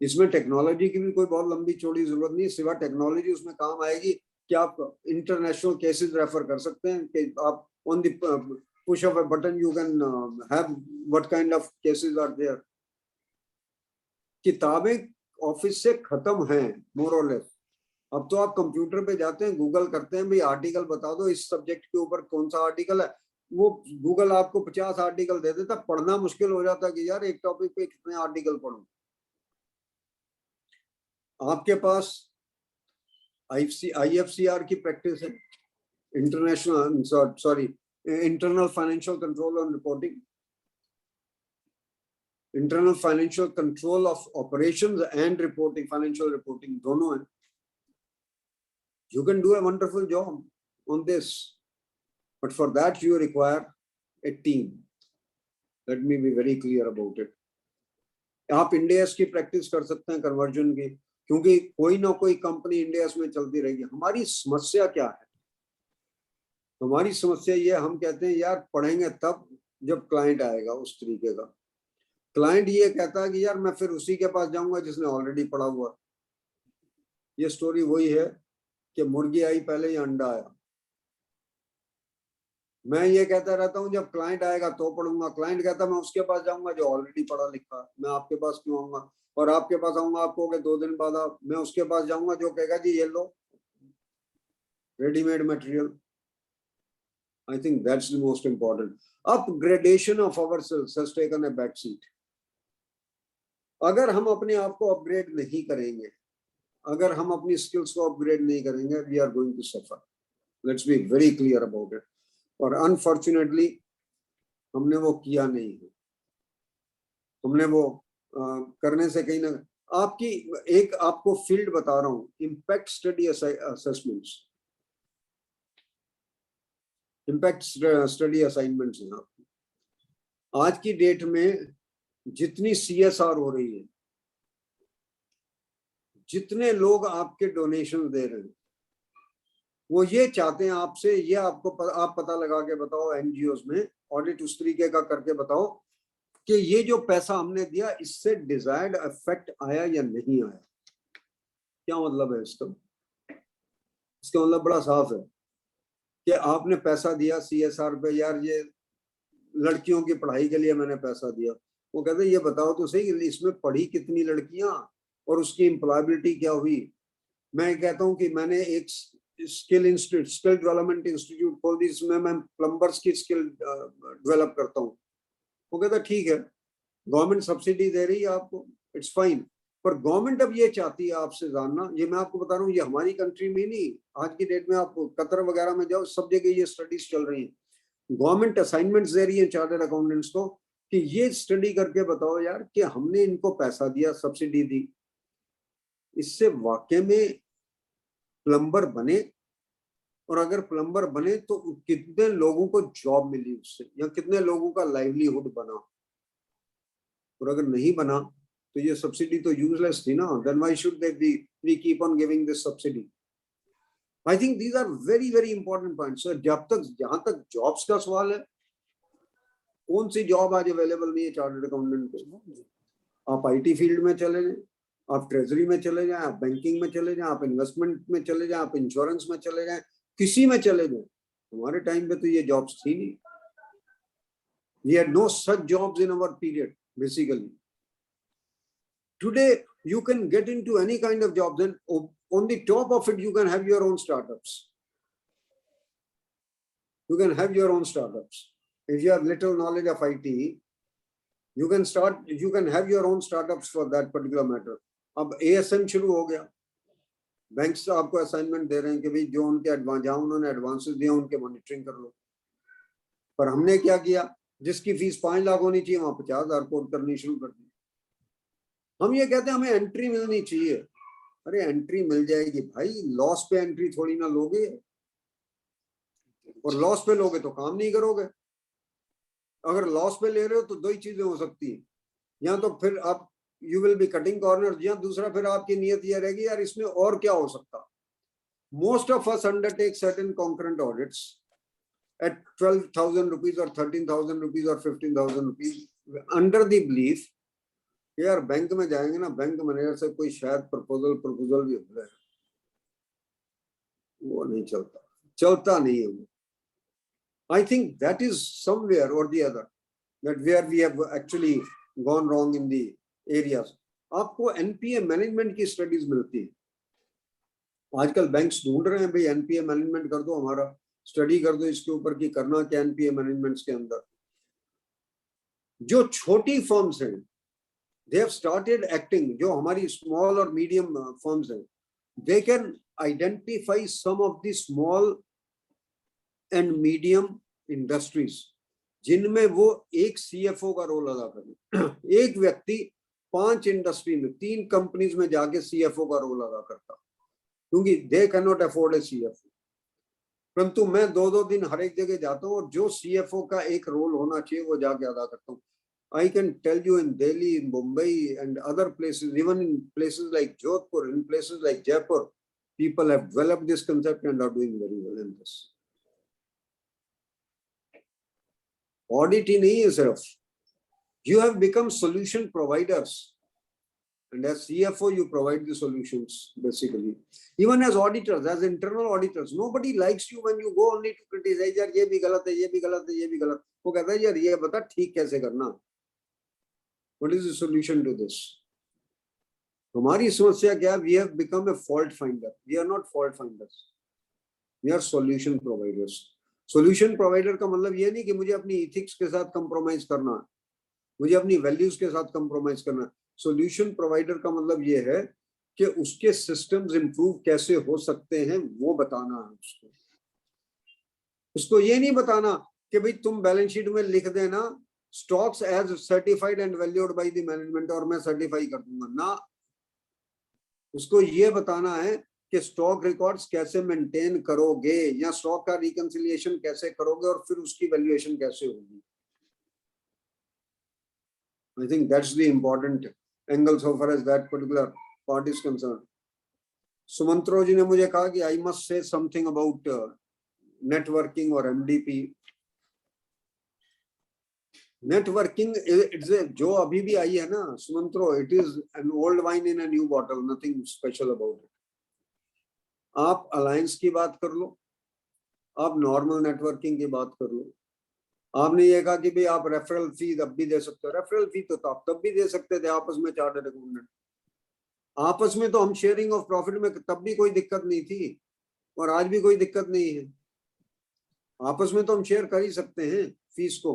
इसमें टेक्नोलॉजी की भी कोई बहुत लंबी चौड़ी जरूरत नहीं, सिवा टेक्नोलॉजी उसमें काम आएगी कि आप इंटरनेशनल केसेस रेफर कर सकते हैं कि आप on the push of a button you can have what kind of cases are there. किताबें ऑफिस से खत्म हैं मोर और लेस. अब तो आप कंप्यूटर पे जाते हैं, गूगल करते हैं, भाई आर्टिकल बता दो इस सब्जेक्ट के ऊपर कौन सा आर्टिकल है. वो गूगल आपको 50 आर्टिकल दे देता. पढ़ना मुश्किल हो जाता कि यार एक टॉपिक पे कितने आर्टिकल पढ़ूं. आपके पास IFCR की प्रैक्टिस है, इंटरनल फाइनेंशियल कंट्रोल और reporting, internal financial control of operations and reporting, financial reporting दोनों है. You can do a wonderful job on this, but for that you require a team. Let me be very clear about it. आप India's की practice कर सकते हैं conversion की, क्योंकि कोई ना कोई कंपनी इंडियास में चलती रहेगी. हमारी समस्या क्या है? हमारी समस्या ये, हम कहते हैं यार पढ़ेंगे तब जब क्लाइंट आएगा. उस तरीके का क्लाइंट ये कहता है कि यार मैं फिर उसी के पास जाऊंगा जिसने ऑलरेडी पढ़ा हुआ. ये स्टोरी वही है कि मुर्गी आई पहले या अंडा आया. मैं ये कहता रहता हूँ जब क्लाइंट आएगा तो पढ़ूंगा. क्लाइंट कहता मैं उसके पास जाऊंगा जो ऑलरेडी पढ़ा लिखा. मैं आपके पास क्यों आऊंगा? और आपके पास आऊंगा, आप कहोगे 2 दिन बाद मैं उसके पास जाऊंगा जो कहेगा जी ये लो readymade material. I think that's the most important. Upgradation of ourselves has taken a back seat. अगर हम अपने आप को अपग्रेड नहीं करेंगे, अगर हम अपनी स्किल्स को अपग्रेड नहीं करेंगे, we are going to suffer. Let's be very clear about it. और अनफॉर्चुनेटली हमने वो किया नहीं है. हमने वो करने से कहीं ना, आपकी एक आपको फील्ड बता रहा हूँ, impact study assessments, impact study assignments हैं. आज की डेट में जितनी CSR हो रही है, जितने लोग आपके डोनेशन दे रहे हैं, वो ये चाहते हैं आपसे, ये आपको आप पता लगा के बताओ NGOs में ऑडिट उस तरीके का करके बताओ कि ये जो पैसा हमने दिया इससे डिजायर्ड इफेक्ट आया या नहीं आया. क्या मतलब है इसका? इसका मतलब बड़ा साफ है कि आपने पैसा दिया CSR पे, यार ये लड़कियों की पढ़ाई के लिए मैंने पैसा दिया. वो कहते ये बताओ तो सही इसमें पढ़ी कितनी लड़कियां और उसकी एम्प्लॉयबिलिटी क्या हुई. मैं कहता हूं कि मैंने एक skill institute, skill development institute खोल दी, इसमें मैं प्लम्बर्स की स्किल डेवलप करता हूँ। वो कहता ठीक है, गवर्नमेंट सब्सिडी दे रही है आपको, इट्स फाइन, पर गवर्नमेंट अब ये चाहती है आपसे जानना, ये मैं आपको बता रहा हूँ, ये हमारी कंट्री में नहीं, आज की डेट में आप कतर वगैरह में जाओ, सब जगह ये स्टडीज चल रही है। गवर्नमेंट असाइनमेंट्स दे रही है चार्टर्ड अकाउंटेंट्स को कि ये स्टडी करके बताओ यार कि हमने इनको पैसा दिया, सब्सिडी दी, इससे वाकई में प्लम्बर बने, और अगर प्लम्बर बने तो कितने लोगों को जॉब मिली उससे, या कितने लोगों का लाइवलीहुड बना, और अगर नहीं बना तो ये सब्सिडी तो यूजलेस थी ना, then why should they we keep on giving this subsidy. I think these are very very important points. जब तक, जहां तक जॉब्स का सवाल है, कौन सी जॉब आज अवेलेबल नहीं है चार्टर्ड अकाउंटेंट को? आप आईटी फील्ड में चले जाएं, आप ट्रेजरी में चले जाएं, आप बैंकिंग में चले जाएं, आप इन्वेस्टमेंट में चले जाएं, आप इंश्योरेंस में चले जाएं, किसी में चले जाएं, हमारे टाइम पे तो ये जॉब्स थी नहीं। We had no such jobs in our period, basically. Today, you can get into any kind of jobs, and on the top of it, you can have your own startups. You can have your own startups. If you have little knowledge of IT, you can have your own startups for that particular matter. अब ASM शुरू हो गया, banks आपको assignment दे रहे हैं कि भाई जो उनके जहां उन्होंने एडवांसेस दिए उनके मॉनिटरिंग कर लो। पर हमने क्या किया, जिसकी फीस 5 लाख होनी चाहिए वहां 50,000 कोट करनी शुरू कर दी। हम ये कहते हैं हमें एंट्री मिलनी चाहिए। अरे एंट्री मिल जाएगी भाई, लॉस पे एंट्री थोड़ी ना लोगे, और लॉस पे लोगे तो काम नहीं करोगे। अगर लॉस पे ले रहे हो तो दो ही चीजें हो सकती है, या तो फिर आप you will B cutting corners, या दूसरा फिर आपकी नियत ये रहेगी यार इसमें और क्या हो सकता। Most of us undertake certain concurrent audits at 12,000 rupees or 13,000 rupees or 15,000 rupees under the belief यार बैंक में जाएंगे ना, बैंक मैनेजर से कोई शायद प्रपोजल भी हो जाए। वो नहीं चलता नहीं है वो। I think that is somewhere or the other that where we have actually gone wrong in the areas. आपको एनपीए मैनेजमेंट की स्टडीज मिलती है, आजकल बैंक्स ढूंढ रहे हैं भाई एनपीए मैनेजमेंट कर दो, हमारा स्टडी कर दो इसके ऊपर कि करना क्या एनपीए मैनेजमेंट्स के अंदर। जो छोटी फर्म्स हैं दे हैव स्टार्टेड एक्टिंग, जो हमारी स्मॉल और मीडियम फर्म्स हैं, they can identify some of the small and medium industries जिनमें वो एक सीएफओ का रोल अदा करें। एक व्यक्ति 5 इंडस्ट्री में 3 कंपनीज में जाके सीएफओ का रोल अदा करता, क्योंकि they can not afford A CFO. परंतु मैं 2-2 दिन हर एक जगह जाता हूँ और जो सीएफओ का एक रोल होना चाहिए वो जाके अदा करता हूँ। I can tell you in Delhi, in Mumbai and other places, even in places like Jodhpur, in places like Jaipur, people have developed this concept and are doing very well in this. Audit ही नहीं है सिर्फ, you have become solution providers. And as CFO, you provide the solutions basically. Even as auditors, as internal auditors, nobody likes you when you go only to criticize, यार ये भी गलत है, ये भी गलत है, ये भी गलत। वो कहता है यार ये बता ठीक कैसे करना। What is the solution to this? हमारी समस्या क्या है? We have become a fault finder. We are not fault finders. We are solution providers. Solution provider का मतलब ये नहीं कि मुझे अपनी ethics के साथ compromise करना, मुझे अपनी values के साथ compromise करना। Solution provider का मतलब ये है कि उसके systems improve कैसे हो सकते हैं वो बताना है उसको। उसको ये नहीं बताना कि भाई तुम बैलेंस शीट में लिख देना stocks as certified and valued by the management और मैं सर्टिफाई कर दूंगा ना। उसको ये बताना है कि स्टॉक रिकॉर्ड्स कैसे मेंटेन करोगे, या स्टॉक का रिकंसिलिएशन कैसे करोगे और फिर उसकी वैल्यूएशन कैसे होगी। I think that's the important angle so far as that particular part is concerned. सुमंत्रो जी ने मुझे कहा कि I must say something about networking और MDP. नेटवर्किंग जो अभी भी आई है ना Sumantro, it is an old wine in a new bottle, nothing special about it. आप अलायंस की बात कर लो, आप नॉर्मल नेटवर्किंग की बात कर लो। आपने ये कहा कि भाई आप रेफरल फी अब भी दे सकते हो, रेफरल फी तो आप तब भी दे सकते थे आपस में चार्टर्ड अकाउंटेंट, आपस में तो हम शेयरिंग ऑफ प्रॉफिट में तब भी कोई दिक्कत नहीं थी। और आज भी कोई दिक्कत नहीं है, आपस में तो हम शेयर कर ही सकते हैं फीस को।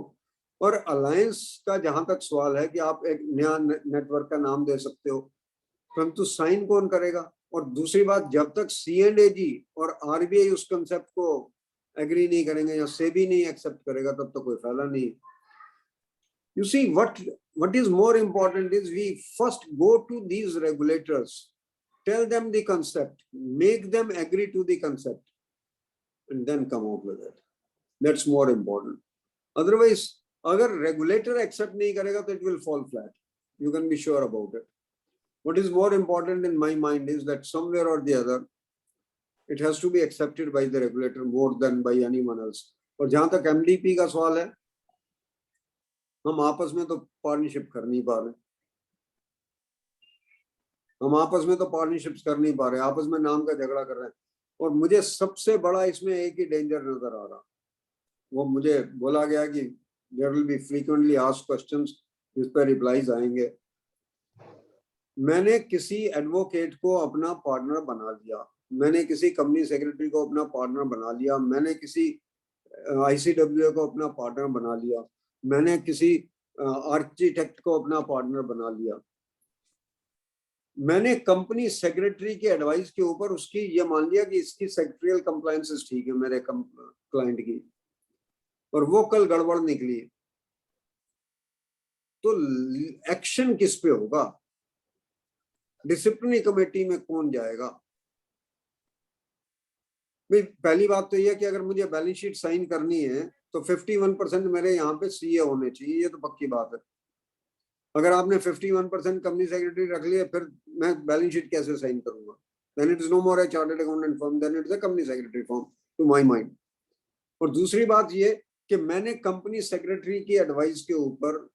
और अलायंस का जहां तक सवाल है कि आप एक नया नेटवर्क का नाम दे सकते हो, परंतु साइन कौन करेगा? और दूसरी बात, जब तक C&AG और RBI उस कंसेप्ट को एग्री नहीं करेंगे या सेबी नहीं एक्सेप्ट करेगा, तब तो कोई फायदा नहीं। You see, what is more important is we first go to these regulators, tell them the concept, make them agree to the concept, and then come out with it. That's more important. Otherwise, agar regulator accept nahi karega, तो it will fall flat. You can be sure about it. What is more important in my mind is that somewhere or the other, it has to be accepted by the regulator more than by anyone else. और जहां तक MDP का सवाल है, हम आपस में तो पार्टनरशिप कर नहीं पा रहे, हम आपस में तो पार्टनरशिप्स कर नहीं पा रहे, आपस में नाम का झगड़ा कर रहे हैं। और मुझे सबसे बड़ा इसमें एक ही डेंजर नजर आ रहा, वो मुझे बोला गया कि there will be frequently asked questions, जिस पर रिप्लाईज आएंगे। मैंने किसी एडवोकेट को अपना पार्टनर बना लिया, मैंने किसी कंपनी सेक्रेटरी को अपना पार्टनर बना लिया, मैंने किसी ICWA को अपना पार्टनर बना लिया, मैंने किसी आर्किटेक्ट को अपना पार्टनर बना लिया। मैंने कंपनी सेक्रेटरी के एडवाइस के ऊपर उसकी ये मान लिया कि इसकी सेक्रेटरियल कंप्लायंसेस ठीक है मेरे क्लाइंट की, और वो कल गड़बड़ निकली, तो एक्शन किस पे होगा? डिसिप्लिनरी कमेटी में कौन जाएगा? भाई पहली बात तो यह कि अगर मुझे बैलेंस शीट साइन करनी है तो 51% मेरे यहाँ पे CA होने चाहिए, ये तो पक्की बात है। अगर आपने 51% कंपनी सेक्रेटरी रख लिया, फिर मैं बैलेंस शीट कैसे साइन करूंगा? Then it is no more a chartered accountant firm, then it is a company secretary firm to my mind. और दूसरी बात ये कि मैंने कंपनी सेक्रेटरी की एडवाइस के ऊपर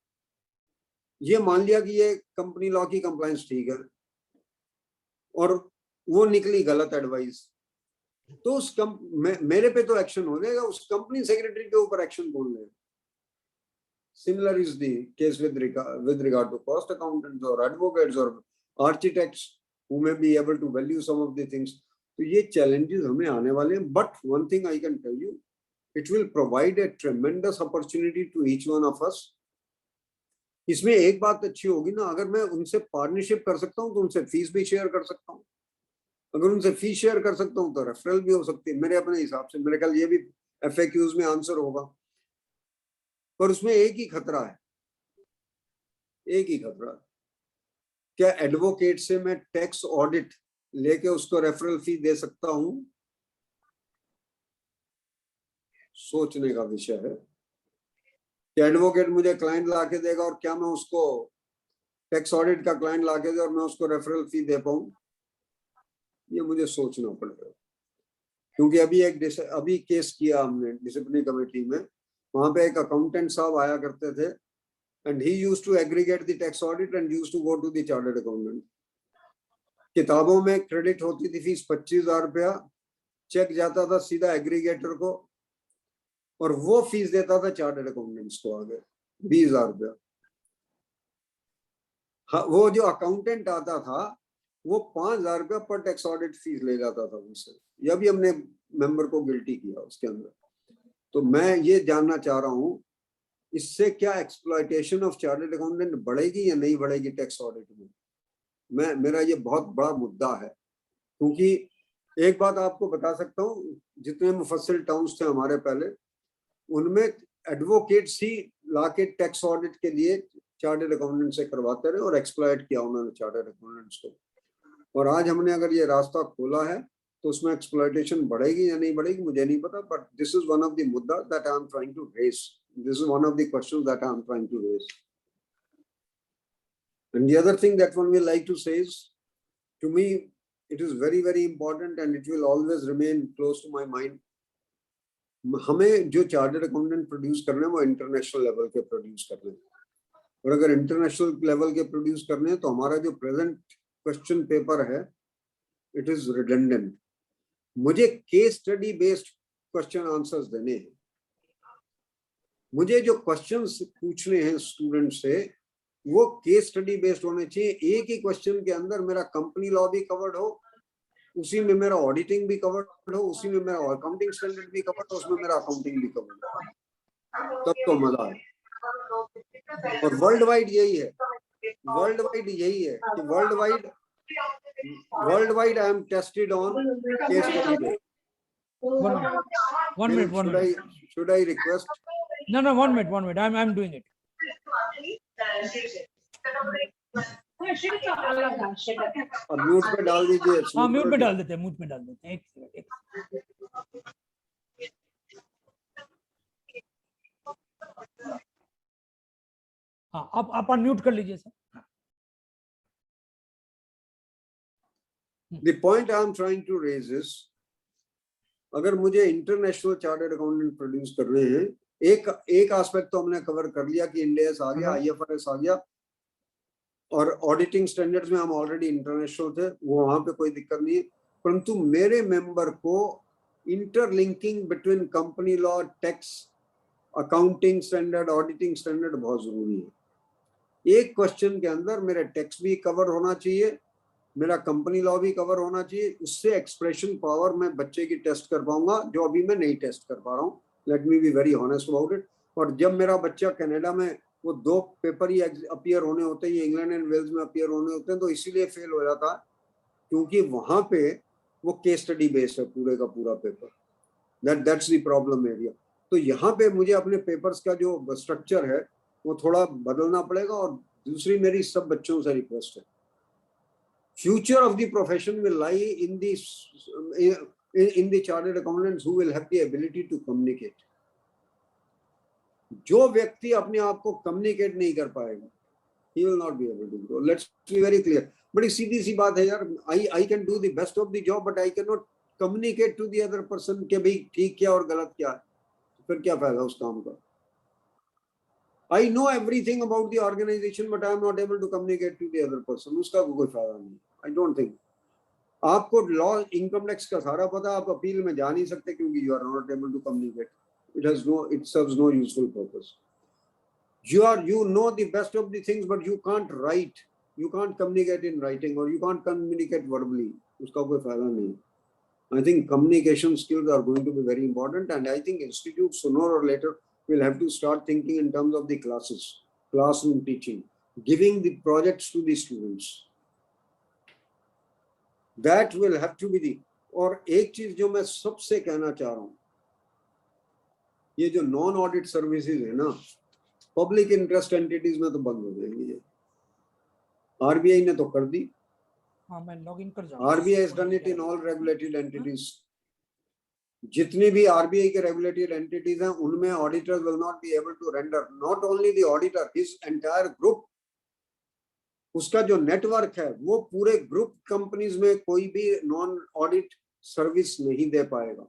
ये मान लिया कि ये कंपनी लॉ की कंप्लायंस ठीक है, और वो निकली गलत एडवाइस, तो उस मेरे पे तो एक्शन हो जाएगा, उस कंपनी सेक्रेटरी के ऊपर एक्शन कौन लेगा? Similar is the case with regard to cost accountants or advocates or architects who may be able to value some of the things. तो ये challenges हमें आने वाले हैं, but one thing I can tell you, it will provide a tremendous opportunity to each one of us. इसमें एक बात अच्छी होगी ना, अगर मैं उनसे पार्टनरशिप कर सकता हूँ तो उनसे फीस भी शेयर कर सकता हूँ, अगर उनसे फीस शेयर कर सकता हूँ तो रेफरल भी हो सकती है मेरे अपने हिसाब से। मेरे ख्याल ये भी FAQs में आंसर होगा, पर उसमें एक ही खतरा है, एक ही खतरा। क्या एडवोकेट से मैं टैक्स ऑडिट लेके उसको रेफरल फी दे सकता हूं? सोचने का विषय है। क्या एडवोकेट मुझे क्लाइंट लाके देगा और क्या मैं उसको टैक्स ऑडिट का क्लाइंट लाके दे और मैं उसको रेफरल फी दे पाऊं? ये मुझे सोचना पड़ेगा, क्योंकि अभी केस किया हमने डिसिप्लिनरी कमेटी में, वहां पे एक अकाउंटेंट साहब आया करते थे, and he used to aggregate the tax audit and used to go to the chartered accountant. किताबों में क्रेडिट होती थी फीस 25,000 रुपया, चेक जाता था सीधा एग्रीगेटर को और वो फीस देता था चार्टर्ड अकाउंटेंट्स को आगे 20,000 रुपया। हाँ, वो जो अकाउंटेंट आता था वो 5,000 रुपया पर टैक्स ऑडिट फीस ले जाता था उनसे। यह भी हमने मेंबर को गिल्टी किया उसके अंदर। तो मैं ये जानना चाह रहा हूं, इससे क्या एक्सप्लॉयटेशन ऑफ चार्टर्ड अकाउंटेंट बढ़ेगी या नहीं बढ़ेगी टैक्स ऑडिट में? मेरा ये बहुत बड़ा मुद्दा है, क्योंकि एक बात आपको बता सकता हूं, जितने मुफस्सिल टाउन्स थे हमारे पहले, उनमें एडवोकेट्स ही लाके टैक्स ऑडिट के लिए चार्टर्ड अकाउंटेंट से करवाते रहे और एक्सप्लॉयट किया उन्होंने चार्टर्ड अकाउंटेंट्स को। और आज हमने अगर ये रास्ता खोला है तो उसमें एक्सप्लॉयटेशन बढ़ेगी या नहीं बढ़ेगी मुझे नहीं पता, but this is one of the मुद्दा that I am trying to raise. This is one of the questions that I am trying to raise. And the other thing that one will like to say is, to me, it is very, very important and it will always remain close to my mind. हमें जो chartered accountant produce करने हैं वो international level के produce करने हैं, और अगर इंटरनेशनल लेवल के प्रोड्यूस करने हैं तो हमारा जो प्रेजेंट क्वेश्चन पेपर है, इट इज रिडंडेंट. मुझे case study based question answers देने हैं. मुझे जो क्वेश्चंस पूछने हैं स्टूडेंट से वो केस स्टडी बेस्ड होने चाहिए. एक ही क्वेश्चन के अंदर मेरा कंपनी लॉ भी कवर्ड हो, उसी में मेरा ऑडिटिंग भी कवर्ड हो, उसी में मेरा अकाउंटिंग स्टैंडर्ड भी कवर्ड हो, उसमें मेरा अकाउंटिंग भी कवर्ड हो, तब तो मजा है। और वर्ल्ड वाइड यही है, वर्ल्ड वाइड यही है कि world wide I am tested on case study.
One minute.
Should I request?
No, 1 minute. I'm doing it.
और म्यूट पे डाल दीजिए।
हाँ, म्यूट पे डाल देते हैं, एक सेकंड। हाँ, आप अनम्यूट कर लीजिए sir.
The point I am trying to raise is, अगर मुझे इंटरनेशनल चार्टर्ड अकाउंटेंट प्रोड्यूस करने हैं, एक एस्पेक्ट तो हमने कवर कर लिया कि इंडियस आ गया, IFRS आ गया, और ऑडिटिंग स्टैंडर्ड्स में हम ऑलरेडी इंटरनेशनल थे, वो वहां पे कोई दिक्कत नहीं है। परंतु मेरे मेंबर को interlinking between company law, tax, accounting standard, auditing standard बहुत जरूरी है। एक क्वेश्चन के अंदर मेरा टैक्स भी कवर होना चाहिए, मेरा कंपनी लॉ भी कवर होना चाहिए, उससे एक्सप्रेशन पावर मैं बच्चे की टेस्ट कर पाऊंगा, जो अभी मैं नहीं टेस्ट कर पा रहा हूँ। Let me be very honest about it. और जब मेरा बच्चा कनाडा में, वो 2 पेपर ही अपीयर होने होते हैं, इंग्लैंड एंड वेल्स में अपीयर होने होते हैं, तो इसीलिए फेल हो जाता है क्योंकि वहां पे वो केस स्टडी बेस्ड है पूरे का पूरा paper. That's the problem area. तो यहाँ पे मुझे अपने पेपर्स का जो स्ट्रक्चर है वो थोड़ा बदलना पड़ेगा। और दूसरी मेरी सब बच्चों से रिक्वेस्ट है, future of the profession will lie in the chartered accountants who will have the ability to communicate. जो व्यक्ति अपने आप को कम्युनिकेट नहीं कर पाएगा, he will not be able to grow. Let's be very clear. बड़ी सीधी सी बात है यार, I can do the best of the job, but I cannot communicate to the other person कि भाई ठीक क्या और गलत क्या है, फिर क्या फायदा उस काम का। I know everything about the organization, but I am not able to communicate to the other person. उसका कोई फायदा नहीं। I don't think. आपको लॉ, इनकम टैक्स का सारा पता, आप अपील में जा नहीं सकते क्योंकि you are not able to communicate. It serves no useful purpose. You know the best of the things, but you can't write. You can't communicate in writing, or you can't communicate verbally. उसका कोई फायदा नहीं। I think communication skills are going to be very important, and I think institutes sooner or later will have to start thinking in terms of the classes, classroom teaching, giving the projects to the students. That will have to be the। और एक चीज जो मैं सबसे कहना चाह रहा हूँ, ये जो नॉन ऑडिट सर्विसेज है ना, पब्लिक इंटरेस्ट एंटिटीज में तो बंद हो जाएंगी। ये RBI ने तो कर दी।
हाँ, मैं लॉगिन कर जाऊंगा।
RBI has done it in all regulated entities. जितनी भी RBI के regulated entities हैं, उनमें auditors will not be able to render, not only the auditor, his entire group, उसका जो नेटवर्क है वो पूरे ग्रुप कंपनीज में कोई भी नॉन ऑडिट सर्विस नहीं दे पाएगा,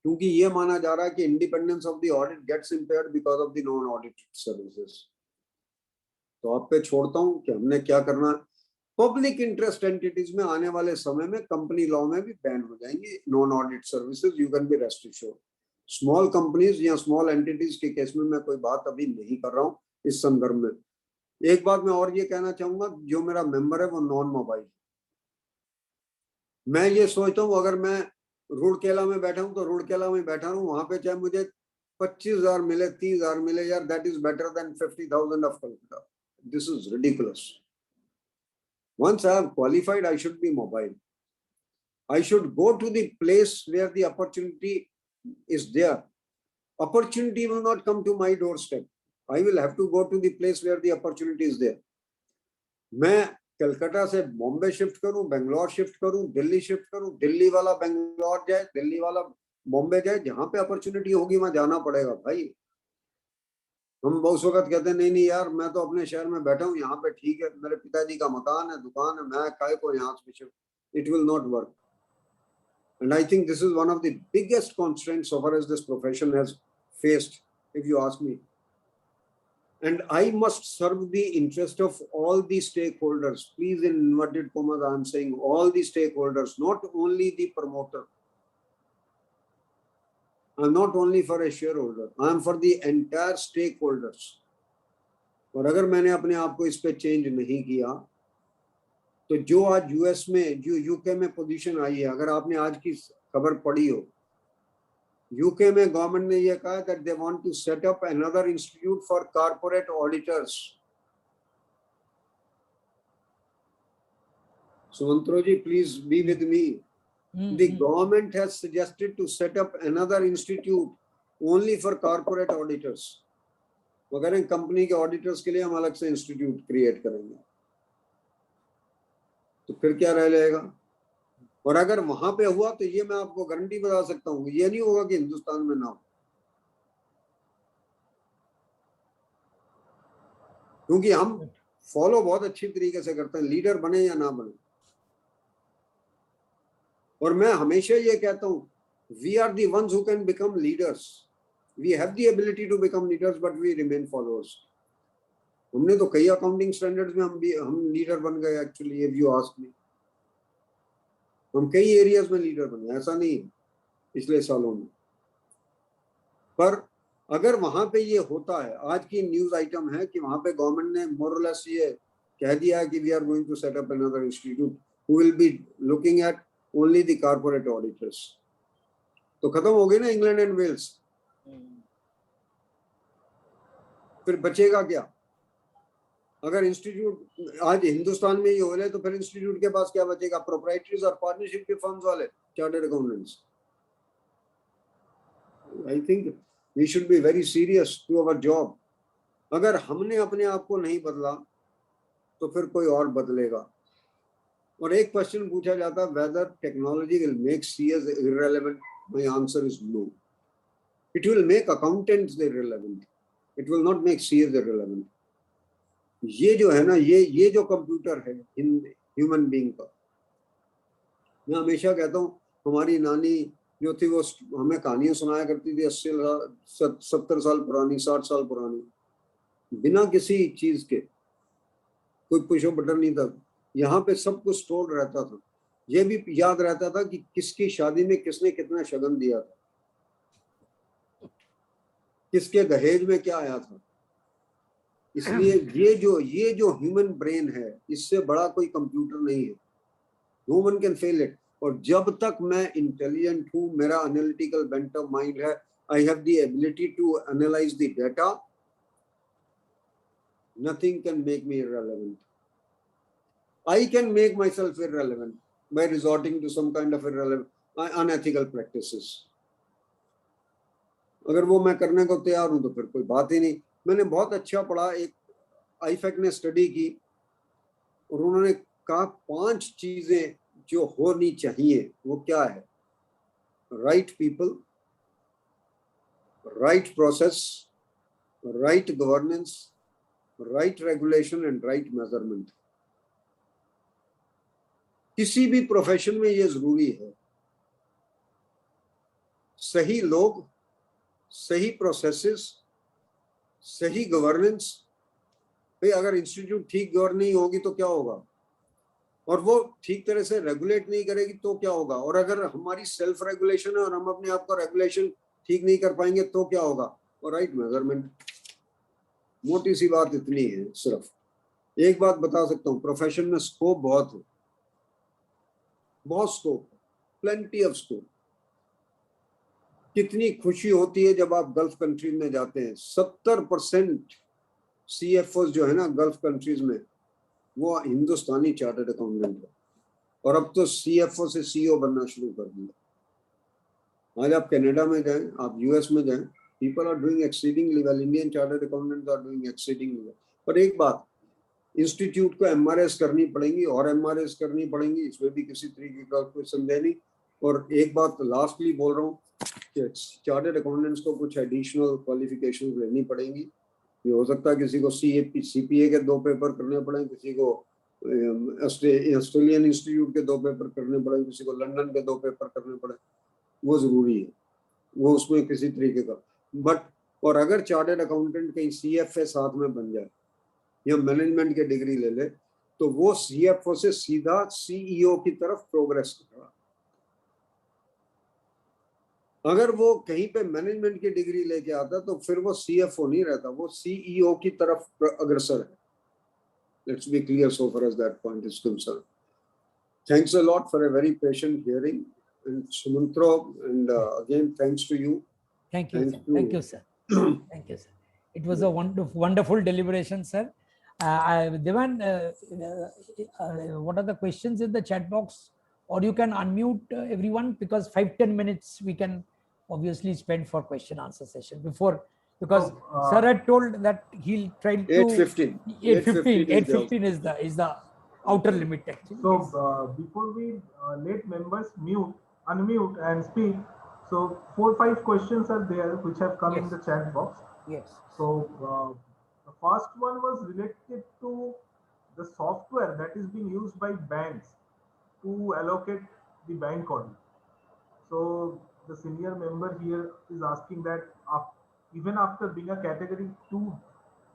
क्योंकि ये माना जा रहा है कि independence of the audit gets impaired because of the non audit services. तो आप पे छोड़ता हूं कि हमने क्या करना है। पब्लिक इंटरेस्ट एंटिटीज में आने वाले समय में कंपनी लॉ में भी बैन हो जाएंगी non audit services. You can be rest assured. Small companies या स्मॉल एंटिटीज के केस में मैं कोई बात अभी नहीं कर रहा हूँ इस संदर्भ में। एक बात मैं और ये कहना चाहूंगा, जो मेरा मेंबर है वो नॉन मोबाइल। मैं ये सोचता हूँ अगर मैं रूड़केला में बैठा हूँ तो रूड़केला में बैठा हूँ, वहां पे चाहे मुझे 25,000 मिले, 30,000 मिले, यार that is better than 50,000 of Calcutta. This is ridiculous. Once I have qualified, I should be mobile. I should go to the place where the opportunity is there. Opportunity will not come to my doorstep. I will have to go to the place where the opportunity is there. मैं कलकत्ता से Bombay shift करूं, Bangalore shift करूं, Delhi shift करूं, दिल्ली वाला बेंगलोर जाए, दिल्ली वाला बॉम्बे जाए, जहां पे अपॉर्चुनिटी होगी वहां जाना पड़ेगा भाई। हम बहुत वक्त कहते हैं नहीं यार मैं तो अपने शहर में बैठा हूँ, यहाँ पे ठीक है, मेरे पिताजी का मकान है, दुकान है, मैं काय को यहाँ से shift. It will not work. And I think this is one of the biggest constraints so far as this profession has faced, if you ask me. And I must serve the interest of all the stakeholders. Please, in inverted commas, I am saying all the stakeholders, not only the promoter. I am not only for a shareholder. I am for the entire stakeholders. और अगर मैंने अपने आप को इस पे change नहीं किया तो जो आज यूएस में, जो यूके में पोजीशन आई है, अगर आपने आज की खबर पढ़ी हो, यूके में गवर्नमेंट ने ये कहा that they want to set up another institute for corporate auditors. Sumantroji, please be with me. The government has suggested to set up another institute only for corporate auditors. वो कह रहे हैं company के auditors के लिए हम अलग से इंस्टीट्यूट क्रिएट करेंगे, तो फिर क्या रह जाएगा? और अगर वहां पे हुआ तो ये मैं आपको गारंटी बता सकता हूँ, ये नहीं होगा कि हिंदुस्तान में ना हो, क्योंकि हम फॉलो बहुत अच्छी तरीके से करते हैं, लीडर बने या ना बने। और मैं हमेशा ये कहता हूँ, we are the ones who can become leaders, we have the ability to become leaders but we remain followers. हमने तो कई अकाउंटिंग स्टैंडर्ड्स में हम लीडर बन गए actually, if you ask me. हम कई एरियाज में लीडर बने, ऐसा नहीं पिछले सालों में। पर अगर वहां पे ये होता है, आज की न्यूज आइटम है कि वहां पे गवर्नमेंट ने मोरलेस ये कह दिया है कि we are going to set up another institute who will be looking at only the corporate auditors, तो खत्म हो गई ना इंग्लैंड एंड वेल्स। फिर बचेगा क्या? अगर इंस्टीट्यूट आज हिंदुस्तान में ये हो रहे तो फिर इंस्टीट्यूट के पास क्या बचेगा? प्रोप्राइटरीज और पार्टनरशिप के फर्म्स वाले chartered accountants. I think we should be very serious to our job. अगर हमने अपने आप को नहीं बदला तो फिर कोई और बदलेगा। और एक क्वेश्चन पूछा जाता, whether technology will make CS irrelevant, my answer is no. It will make accountants irrelevant, it will not make CS irrelevant. ये जो है ना, ये जो कंप्यूटर है ह्यूमन बीइंग का, मैं हमेशा कहता हूँ, हमारी नानी जो थी वो हमें कहानियां सुनाया करती थी 80-70 साल पुरानी, 60 साल पुरानी, बिना किसी चीज के, कोई पुश बटन नहीं था, यहाँ पे सब कुछ स्टोर रहता था। ये भी याद रहता था कि किसकी शादी में किसने कितना शगन दिया था, किसके दहेज में क्या आया था। इसलिए ये जो ह्यूमन ब्रेन है, इससे बड़ा कोई कंप्यूटर नहीं है, no one can fail it. और जब तक मैं इंटेलिजेंट हूं, मेरा एनालिटिकल बेंट ऑफ माइंड है, I have the ability to analyse the data, nothing can make me irrelevant. I can make myself irrelevant by resorting to some kind of unethical practices. अगर वो मैं करने को तैयार हूं तो फिर कोई बात ही नहीं। मैंने बहुत अच्छा पढ़ा, एक आईफेक ने स्टडी की और उन्होंने कहा 5 चीजें जो होनी चाहिए, वो क्या है? Right people, right process, right governance, right regulation and right measurement. किसी भी प्रोफेशन में ये जरूरी है, सही लोग, सही प्रोसेसेस, सही गवर्नेंस। भाई अगर इंस्टीट्यूट ठीक गवर्न नहीं होगी तो क्या होगा, और वो ठीक तरह से रेगुलेट नहीं करेगी तो क्या होगा, और अगर हमारी सेल्फ रेगुलेशन है और हम अपने आप का रेगुलेशन ठीक नहीं कर पाएंगे तो क्या होगा, और राइट मेजरमेंट। मोटी सी बात इतनी है। सिर्फ एक बात बता सकता हूँ, प्रोफेशन में स्कोप बहुत है, बहुत स्कोप, प्लेंटी ऑफ स्कोप। कितनी खुशी होती है जब आप गल्फ कंट्रीज में जाते हैं, 70% CFOs जो है ना गल्फ कंट्रीज में, वो हिंदुस्तानी चार्टर्ड अकाउंटेंट है। और अब तो CFO से CEO बनना शुरू कर दिया। आज आप कनाडा में जाएं, आप US में जाएं, people are doing exceedingly well, Indian chartered accountants are doing exceedingly well. पर एक बात, इंस्टीट्यूट को MRS करनी पड़ेंगी और MRS करनी पड़ेंगी, इसमें भी किसी तरीके का कोई संदेह नहीं। और एक बात लास्टली बोल रहा हूँ कि चार्टर्ड अकाउंटेंट्स को कुछ एडिशनल क्वालिफिकेशन लेनी पड़ेंगी। ये हो सकता है किसी को CPA के 2 पेपर करने पड़े, किसी को ऑस्ट्रेलियन इंस्टीट्यूट के 2 पेपर करने पड़े, किसी को लंदन के 2 पेपर करने पड़े। वो जरूरी है, वो उसमें किसी तरीके का। बट और अगर चार्टर्ड अकाउंटेंट कहीं CFA साथ में बन जाए या मैनेजमेंट की डिग्री ले ले, तो वो CFO से सीधा CEO की तरफ प्रोग्रेस करेगा। अगर वो कहीं पे मैनेजमेंट की डिग्री लेके आता तो फिर वो CFO नहीं रहता, वो CEO की तरफ अग्रसर है। Let's be clear so far as that point is concern. Thanks a lot for a very patient hearing. And Sumantro, and again, thanks to you.
Thank you, sir.
Thank you.
Thank you, sir. Thank you, sir. It was a wonderful deliberation, sir. Devan, what are the questions in the chat box? Or you can unmute everyone, because 5-10 minutes we can obviously spend for question answer session before, because sir had told that he'll try to
8:15.
8:15 is the outer limit actually.
So before we let members unmute and speak, so 4-5 questions are there which have come in
Yes.
the chat box.
Yes.
So the first one was related to the software that is being used by banks to allocate the bank audit. So the senior member here is asking that even after being a category 2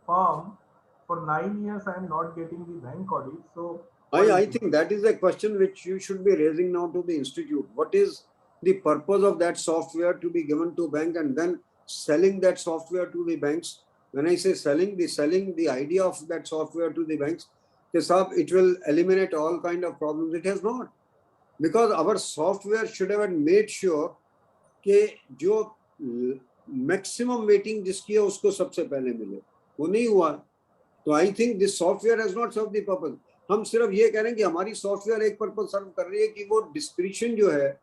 firm for 9 years, I am not getting the bank audit. So
I think that is a question which you should be raising now to the institute. What is the purpose of that software to be given to bank and then selling that software to the banks? When I say selling the idea of that software to the banks, it will eliminate all kind of problems. It has not, because our software should have made sure कि जो maximum waiting जिसकी है उसको सबसे पहले मिले, वो नहीं हुआ. तो I think this software has not served the purpose. हम सिर्फ ये कह रहे हैं कि हमारी सॉफ्टवेयर एक पर्पज सर्व कर रही है कि वो डिस्क्रिप्शन जो है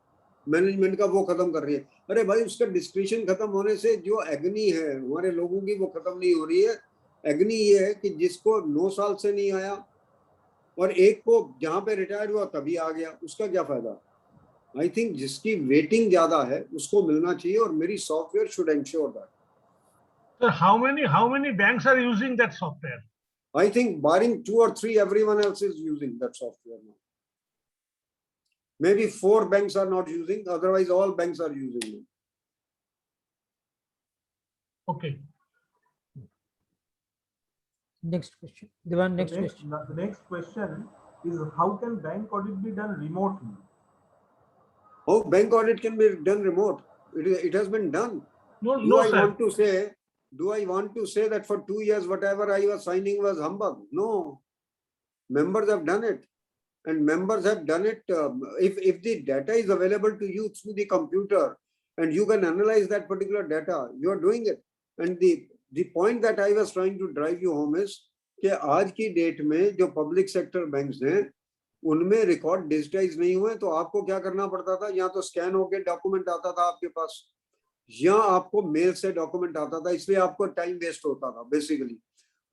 मैनेजमेंट का वो खत्म कर रही है. अरे भाई, उसका डिस्क्रिप्शन खत्म होने से जो एग्नी है हमारे लोगों की वो खत्म नहीं हो रही है. एग्नी ये है कि जिसको 9 साल से नहीं आया और एक को जहां पे रिटायर्ड हुआ तभी आ गया, उसका क्या फायदा. आई थिंक जिसकी वेटिंग ज्यादा है उसको मिलना चाहिए और मेरी software should ensure that.
So how many banks are using that software?
I think barring 2 or 3, everyone else is using that software now. Maybe 4 banks are not using, otherwise all banks are using it.
Okay.
Next question. Devan, next question.
The next question is, how can bank audit be done remotely?
How bank audit can be done remote? It has been done.
No, sir.
Do I want to say that for 2 years whatever I was signing was humbug? No. Members have done it. And members have done it. If the data is available to you through the computer and you can analyze that particular data, you are doing it. And the point that I was trying to drive you home is कि आज की date में जो public sector banks हैं उनमें record digitise नहीं हुए, तो आपको क्या करना पड़ता था, या तो स्कैन होके डॉक्यूमेंट आता था आपके पास या आपको मेल से डॉक्यूमेंट आता था, इसलिए आपको टाइम वेस्ट होता था बेसिकली.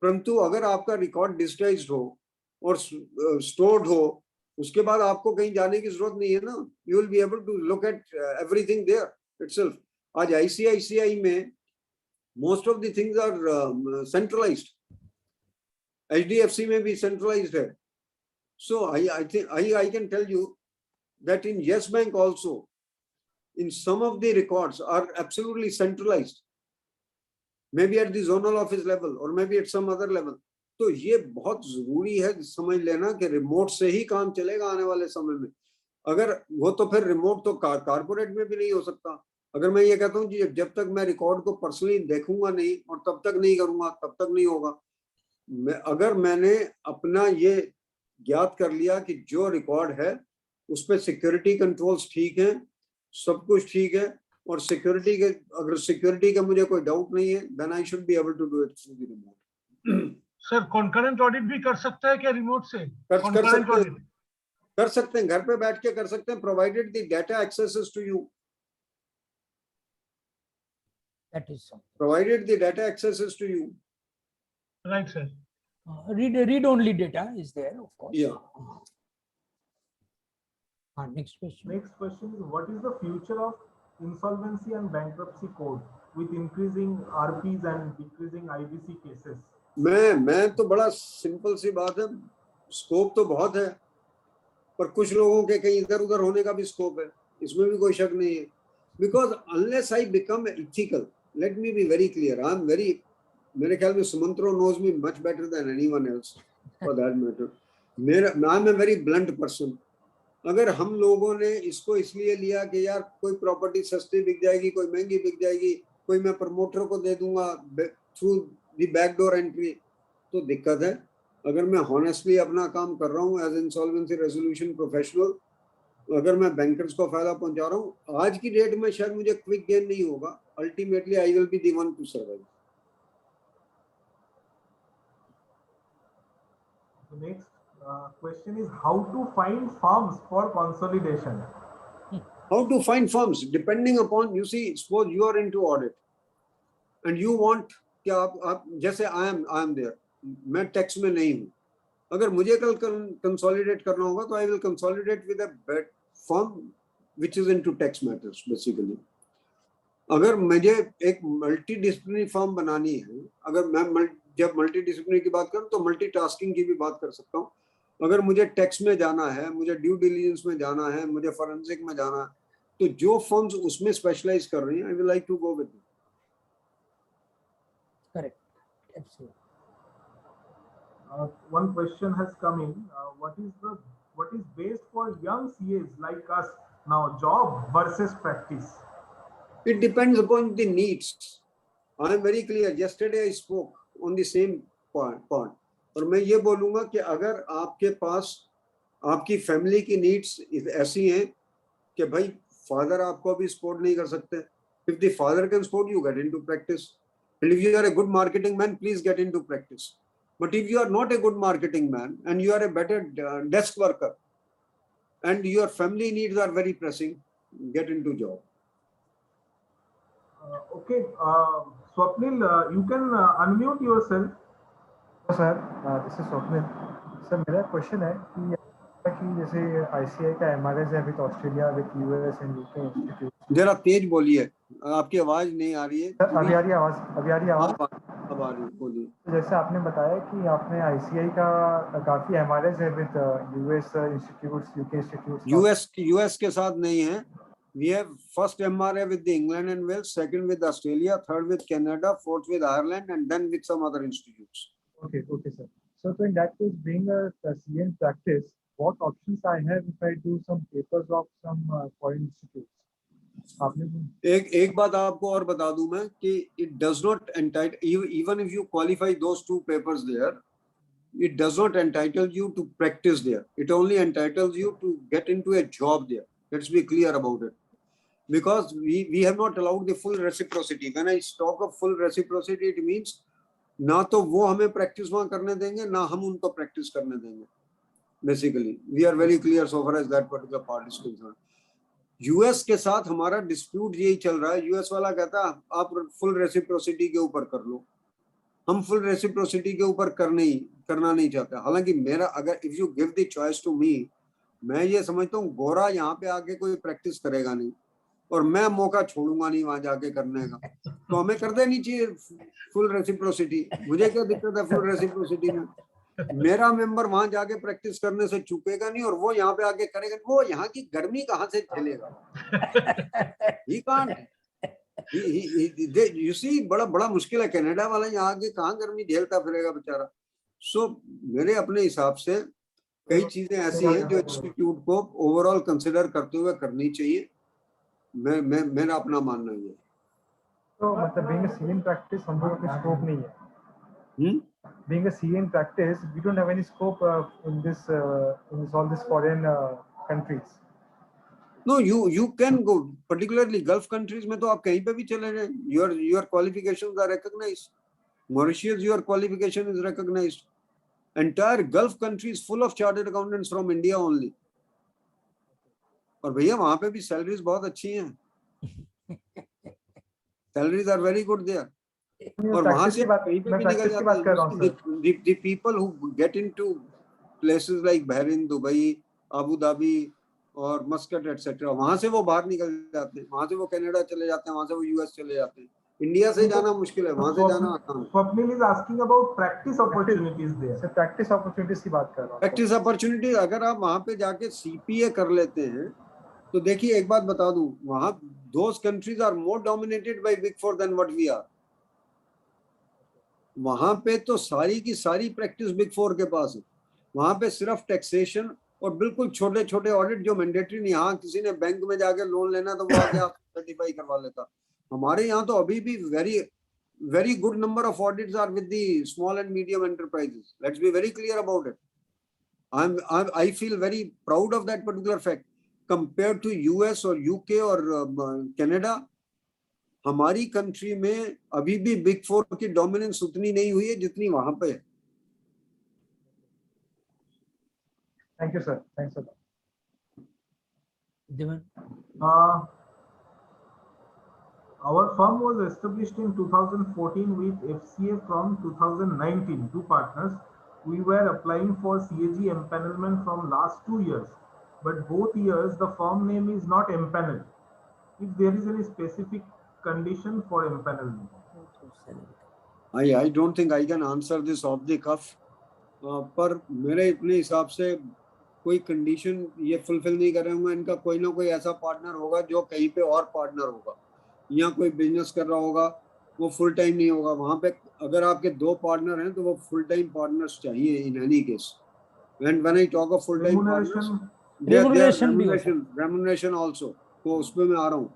परंतु अगर आपका रिकॉर्ड डिजिटाइज्ड हो और स्टोर्ड हो, उसके बाद आपको कहीं जाने की जरूरत नहीं है ना. You will be able to look at everything there itself. आज आईसीआईसीआई में most of the things are centralised. HDFC में भी सेंट्रलाइज्ड है. So I think I can tell you that in Yes Bank also in some of the records are absolutely centralized, maybe at the zonal office level or maybe at some other level. तो ये बहुत जरूरी है समझ लेना कि remote से ही काम चलेगा आने वाले समय में. अगर वो तो फिर रिमोट तो कारपोरेट में भी नहीं हो सकता. अगर मैं ये कहता हूँ कि जब तक मैं रिकॉर्ड को पर्सनली देखूंगा नहीं और तब तक नहीं करूंगा तब तक नहीं होगा. अगर मैंने अपना ये ज्ञात कर लिया कि जो रिकॉर्ड है उस पर सिक्योरिटी कंट्रोल्स ठीक है, सब कुछ ठीक है, और अगर सिक्योरिटी का मुझे कोई डाउट नहीं है, then I should be able to do it through the remote.
Sir concurrent audit भी कर सकता है क्या रिमोट से?
कर सकते हैं, घर पे बैठ के कर सकते हैं, provided the data accesses to you.
That is so.
Provided the data accesses to you.
Right, sir.
Read only data is there, of course.
Yeah.
Next question.
Next question is, what is the future of insolvency and bankruptcy code with increasing RPs and decreasing IBC cases?
मैं तो बड़ा simple सी बात है, scope तो बहुत है, पर कुछ लोगों के कहीं इधर उधर होने का भी स्कोप है, इसमें भी कोई शक नहीं है. Because unless I become ethical, let me be very clear. मेरे ख्याल में Sumantro knows me much better than anyone else for that matter. I'm a very blunt person. अगर हम लोगों ने इसको इसलिए लिया कि यार कोई प्रॉपर्टी सस्ती बिक जाएगी, कोई महंगी बिक जाएगी, कोई मैं प्रमोटर को दे दूंगा थ्रू द बैकडोर एंट्री, तो दिक्कत है. अगर मैं हॉनेस्टली अपना काम कर रहा हूँ एज इंसॉल्वेंसी रेजोल्यूशन प्रोफेशनल, अगर मैं बैंकर्स को फायदा पहुंचा रहा हूँ, आज की डेट में शायद मुझे क्विक गेन नहीं होगा, ultimately I will be the one two survive.
The next question is how to find firms for consolidation.
How to find firms depending upon, you see, suppose you are into audit and you want कि आप जैसे I am there, मैं tax में नहीं हूँ, अगर मुझे कल कंसोलिडेट करना होगा तो I will consolidate with a firm which is into tax matters basically. अगर मुझे एक मल्टी डिसिप्लिनरी फर्म बनानी है, अगर मैं जब मल्टी डिसिप्लिनरी की बात करूं तो मल्टीटास्किंग की भी बात कर सकता हूं. अगर मुझे टैक्स में जाना है, मुझे ड्यू डिलिजेंस में जाना है, मुझे फॉरेंसिक में जाना है, तो जो फर्म्स उसमें स्पेशलाइज कर रही हैं, I will like to go with them.
Correct. Absolutely.
One question has come in. What is best for young CAs like us now, job versus practice?
It depends upon the needs. I am very clear. Yesterday I spoke on the same point. और मैं ये बोलूँगा कि अगर आपके पास आपकी family की needs ऐसी हैं कि भाई फादर आपको अभी सपोर्ट नहीं कर सकते, if the father can support you, get into practice. And if you are a good marketing man, please get into practice. But if you are not a good marketing man and you are a better desk worker and your family needs are very pressing, get into job.
Okay, Swapnil, you can unmute yourself.
Sir this is Swapnil. Sir मेरा question है कि जैसे ICI का MRS है with Australia, with US and UK institute.
जरा तेज बोलिए, आपकी आवाज नहीं आ रही है.
सर अभी आ रही है आवाज? अब आ रही है.
बोलिए.
जैसे आपने बताया कि आपने आईसीआई का काफी एमआरएस है with US institutes, UK institutes.
US के साथ नहीं है. We have first MRA with the England and Wales, second with Australia, third with Canada, fourth with Ireland, and then with some other institutes.
Okay, sir. So in that case, being a CA in practice, what options I have if I do some papers of some foreign institutes?
एक बात आपको और बता दूं मैं कि it does not entitle, even if you qualify those two papers there, it does not entitle you to practice there. It only entitles you to get into a job there. Let's be clear about it. Because we have not allowed the full reciprocity. When I talk of full reciprocity, it means ना तो वो हमें practice वहां करने देंगे, ना हम उनको प्रैक्टिस करने देंगे. Basically we are very clear so far as that particular part is concern. US के साथ हमारा डिस्प्यूट यही चल रहा है. यूएस वाला कहता है आप फुल रेसिप्रोसिटी के ऊपर कर लो, हम फुल रेसिप्रोसिटी के ऊपर करना नहीं चाहते. हालांकि मेरा, अगर if you give the choice to me, मैं ये समझता हूँ गोरा यहाँ पे आके कोई प्रैक्टिस करेगा नहीं और मैं मौका छोड़ूंगा नहीं वहां जाके करने का, तो हमें कर देनी चाहिए फुल रेसिप्रोसिटी. मुझे क्या दिक्कत है फुल रेसिप्रोसिटी में? मेरा मेंबर वहां जाके प्रैक्टिस करने से चूकेगा नहीं और वो यहाँ पे आके करेगा. वो यहाँ की गर्मी कहाँ से झेलेगा? He can't. यू सी, बड़ा मुश्किल है. कनाडा वाला यहाँ आके कहाँ गर्मी झेलता फिरेगा बेचारा. सो मेरे अपने हिसाब से कई चीजें ऐसी हैं जो इंस्टीट्यूट को ओवरऑल कंसिडर करते हुए करनी चाहिए. मेरा अपना मानना ये है.
तो मतलब being a CA in practice हम लोगों को स्कोप नहीं है. Being a CA in practice, we don't have any scope in all these foreign countries.
No, you can go, particularly Gulf countries में तो आप कहीं पे भी चले जाएं. Your qualifications are recognized. Mauritius, your qualification is recognized. Entire Gulf countries full of chartered accountants from India only. और भैया वहां पे भी सैलरीज बहुत अच्छी हैं. Salaries are very good there. और वहां से कहीं पे भी निकल जाते हैं. The people who get into places like Bahrain, Dubai, Abu Dhabi और मस्कट एटसेट्रा, वहां से वो बाहर निकल जाते हैं. वहां से वो कनाडा चले जाते हैं, वहां से वो यूएस चले जाते हैं. इंडिया से जाना मुश्किल है, वहां से जाना आसान है.
Swapnil is asking about practice opportunities there.
Sir practice opportunities की बात कर रहा हूं.
प्रैक्टिस अपॉर्चुनिटी अगर आप वहां पे जाके सीपीए कर लेते हैं तो देखिए एक बात बता दूं, वहां those countries are more dominated by Big Four than what we are. वहां पे तो सारी की सारी प्रैक्टिस बिग फोर के पास है. वहां पे सिर्फ टैक्सेशन और बिल्कुल छोटे छोटे ऑडिट जो मैंडेटरी नहीं. यहाँ किसी ने बैंक में जाके लोन लेना तो वो आके आप सर्टिफाई करवा लेता. हमारे यहाँ तो अभी भी very very good number of audits are with the small and medium enterprises. Let's be very clear about it. I feel very proud of that particular fact. Compared to US or UK or Canada, हमारी country में अभी भी big four की dominance उतनी नहीं हुई है जितनी वहां पे है.
Thank you, sir. Thanks a lot.
Devan?
Our firm was established in 2014 with FCA from 2019, 2 partners. We were applying for CAG empanelment from last 2 years, but both years the firm name is not empaneled. If there is any specific condition for empanelment.
I don't think I can answer this off the cuff. पर मेरे अपने हिसाब से कोई condition ये fulfil नहीं कर रहे होंगे. इनका कोई ना कोई ऐसा पार्टनर होगा जो कहीं पे और पार्टनर होगा, या कोई बिजनेस कर रहा होगा, वो फुल टाइम नहीं होगा. वहां पे अगर आपके 2 पार्टनर हैं तो वो फुल टाइम पार्टनर्स चाहिए in any case. when I talk of full time partners, remuneration also. तो उसमें मैं आ रहा हूँ.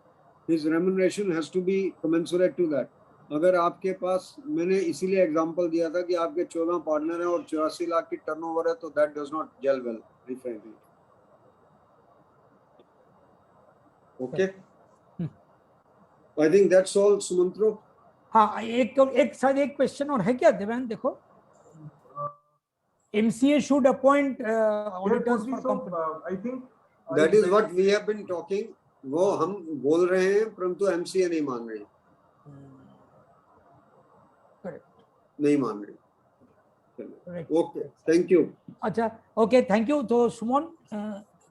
His remuneration has to be commensurate to that. अगर आपके पास, मैंने इसीलिए एग्जांपल दिया था कि आपके 14 पार्टनर हैं और 84 लाख की टर्नओवर है, तो that does not gel well, frankly. Okay. I think that's all, Sumantro.
हाँ, एक क्वेश्चन और है क्या देवेन? देखो, MCA should appoint auditors for company.
I think
that is what we have been talking. वो हम बोल रहे हैं, परंतु MCA नहीं मान रहे.
Correct.
नहीं मान रहे.
Correct.
Okay, thank you.
अच्छा, okay, thank you. So Sumon,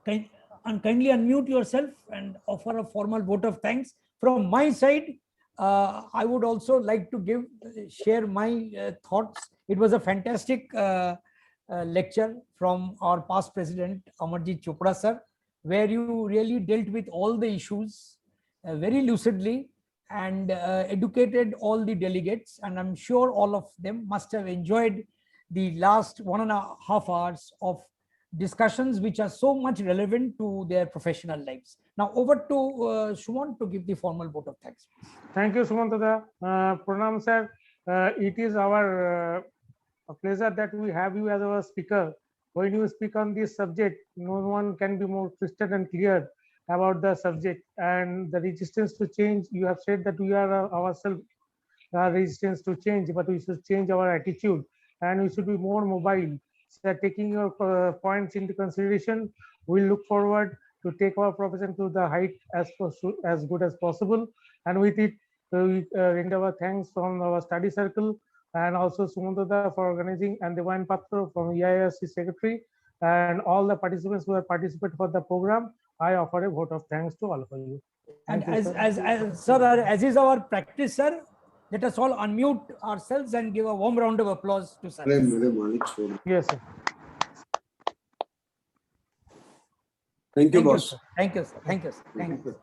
kindly unmute yourself and offer a formal vote of thanks. From my side, I would also like to share my thoughts. It was a fantastic lecture from our past president, Amarjit Chopra sir, where you really dealt with all the issues very lucidly and educated all the delegates. And I'm sure all of them must have enjoyed the last 1.5 hours of discussions which are so much relevant to their professional lives. Now over to Sumant to give the formal vote of thanks.
Thank you, Sumant. Pranam sir, it is our pleasure that we have you as our speaker. When you speak on this subject, no one can be more crystal and clear about the subject and the resistance to change. You have said that we are ourselves resistance to change, but we should change our attitude and we should be more mobile. So taking your points into consideration, we look forward to take our profession to the height as good as possible. And with it, we render our thanks from our study circle and also Sumantata for organizing, and Devan Patra from EISC secretary, and all the participants who have participated for the program. I offer a vote of thanks to all of you.
And as is our practice, sir, let us all unmute ourselves and give a warm round of applause to sir.
Yes, sir.
Thank you, boss.
Thank you, sir. Thank you, sir. Thank you.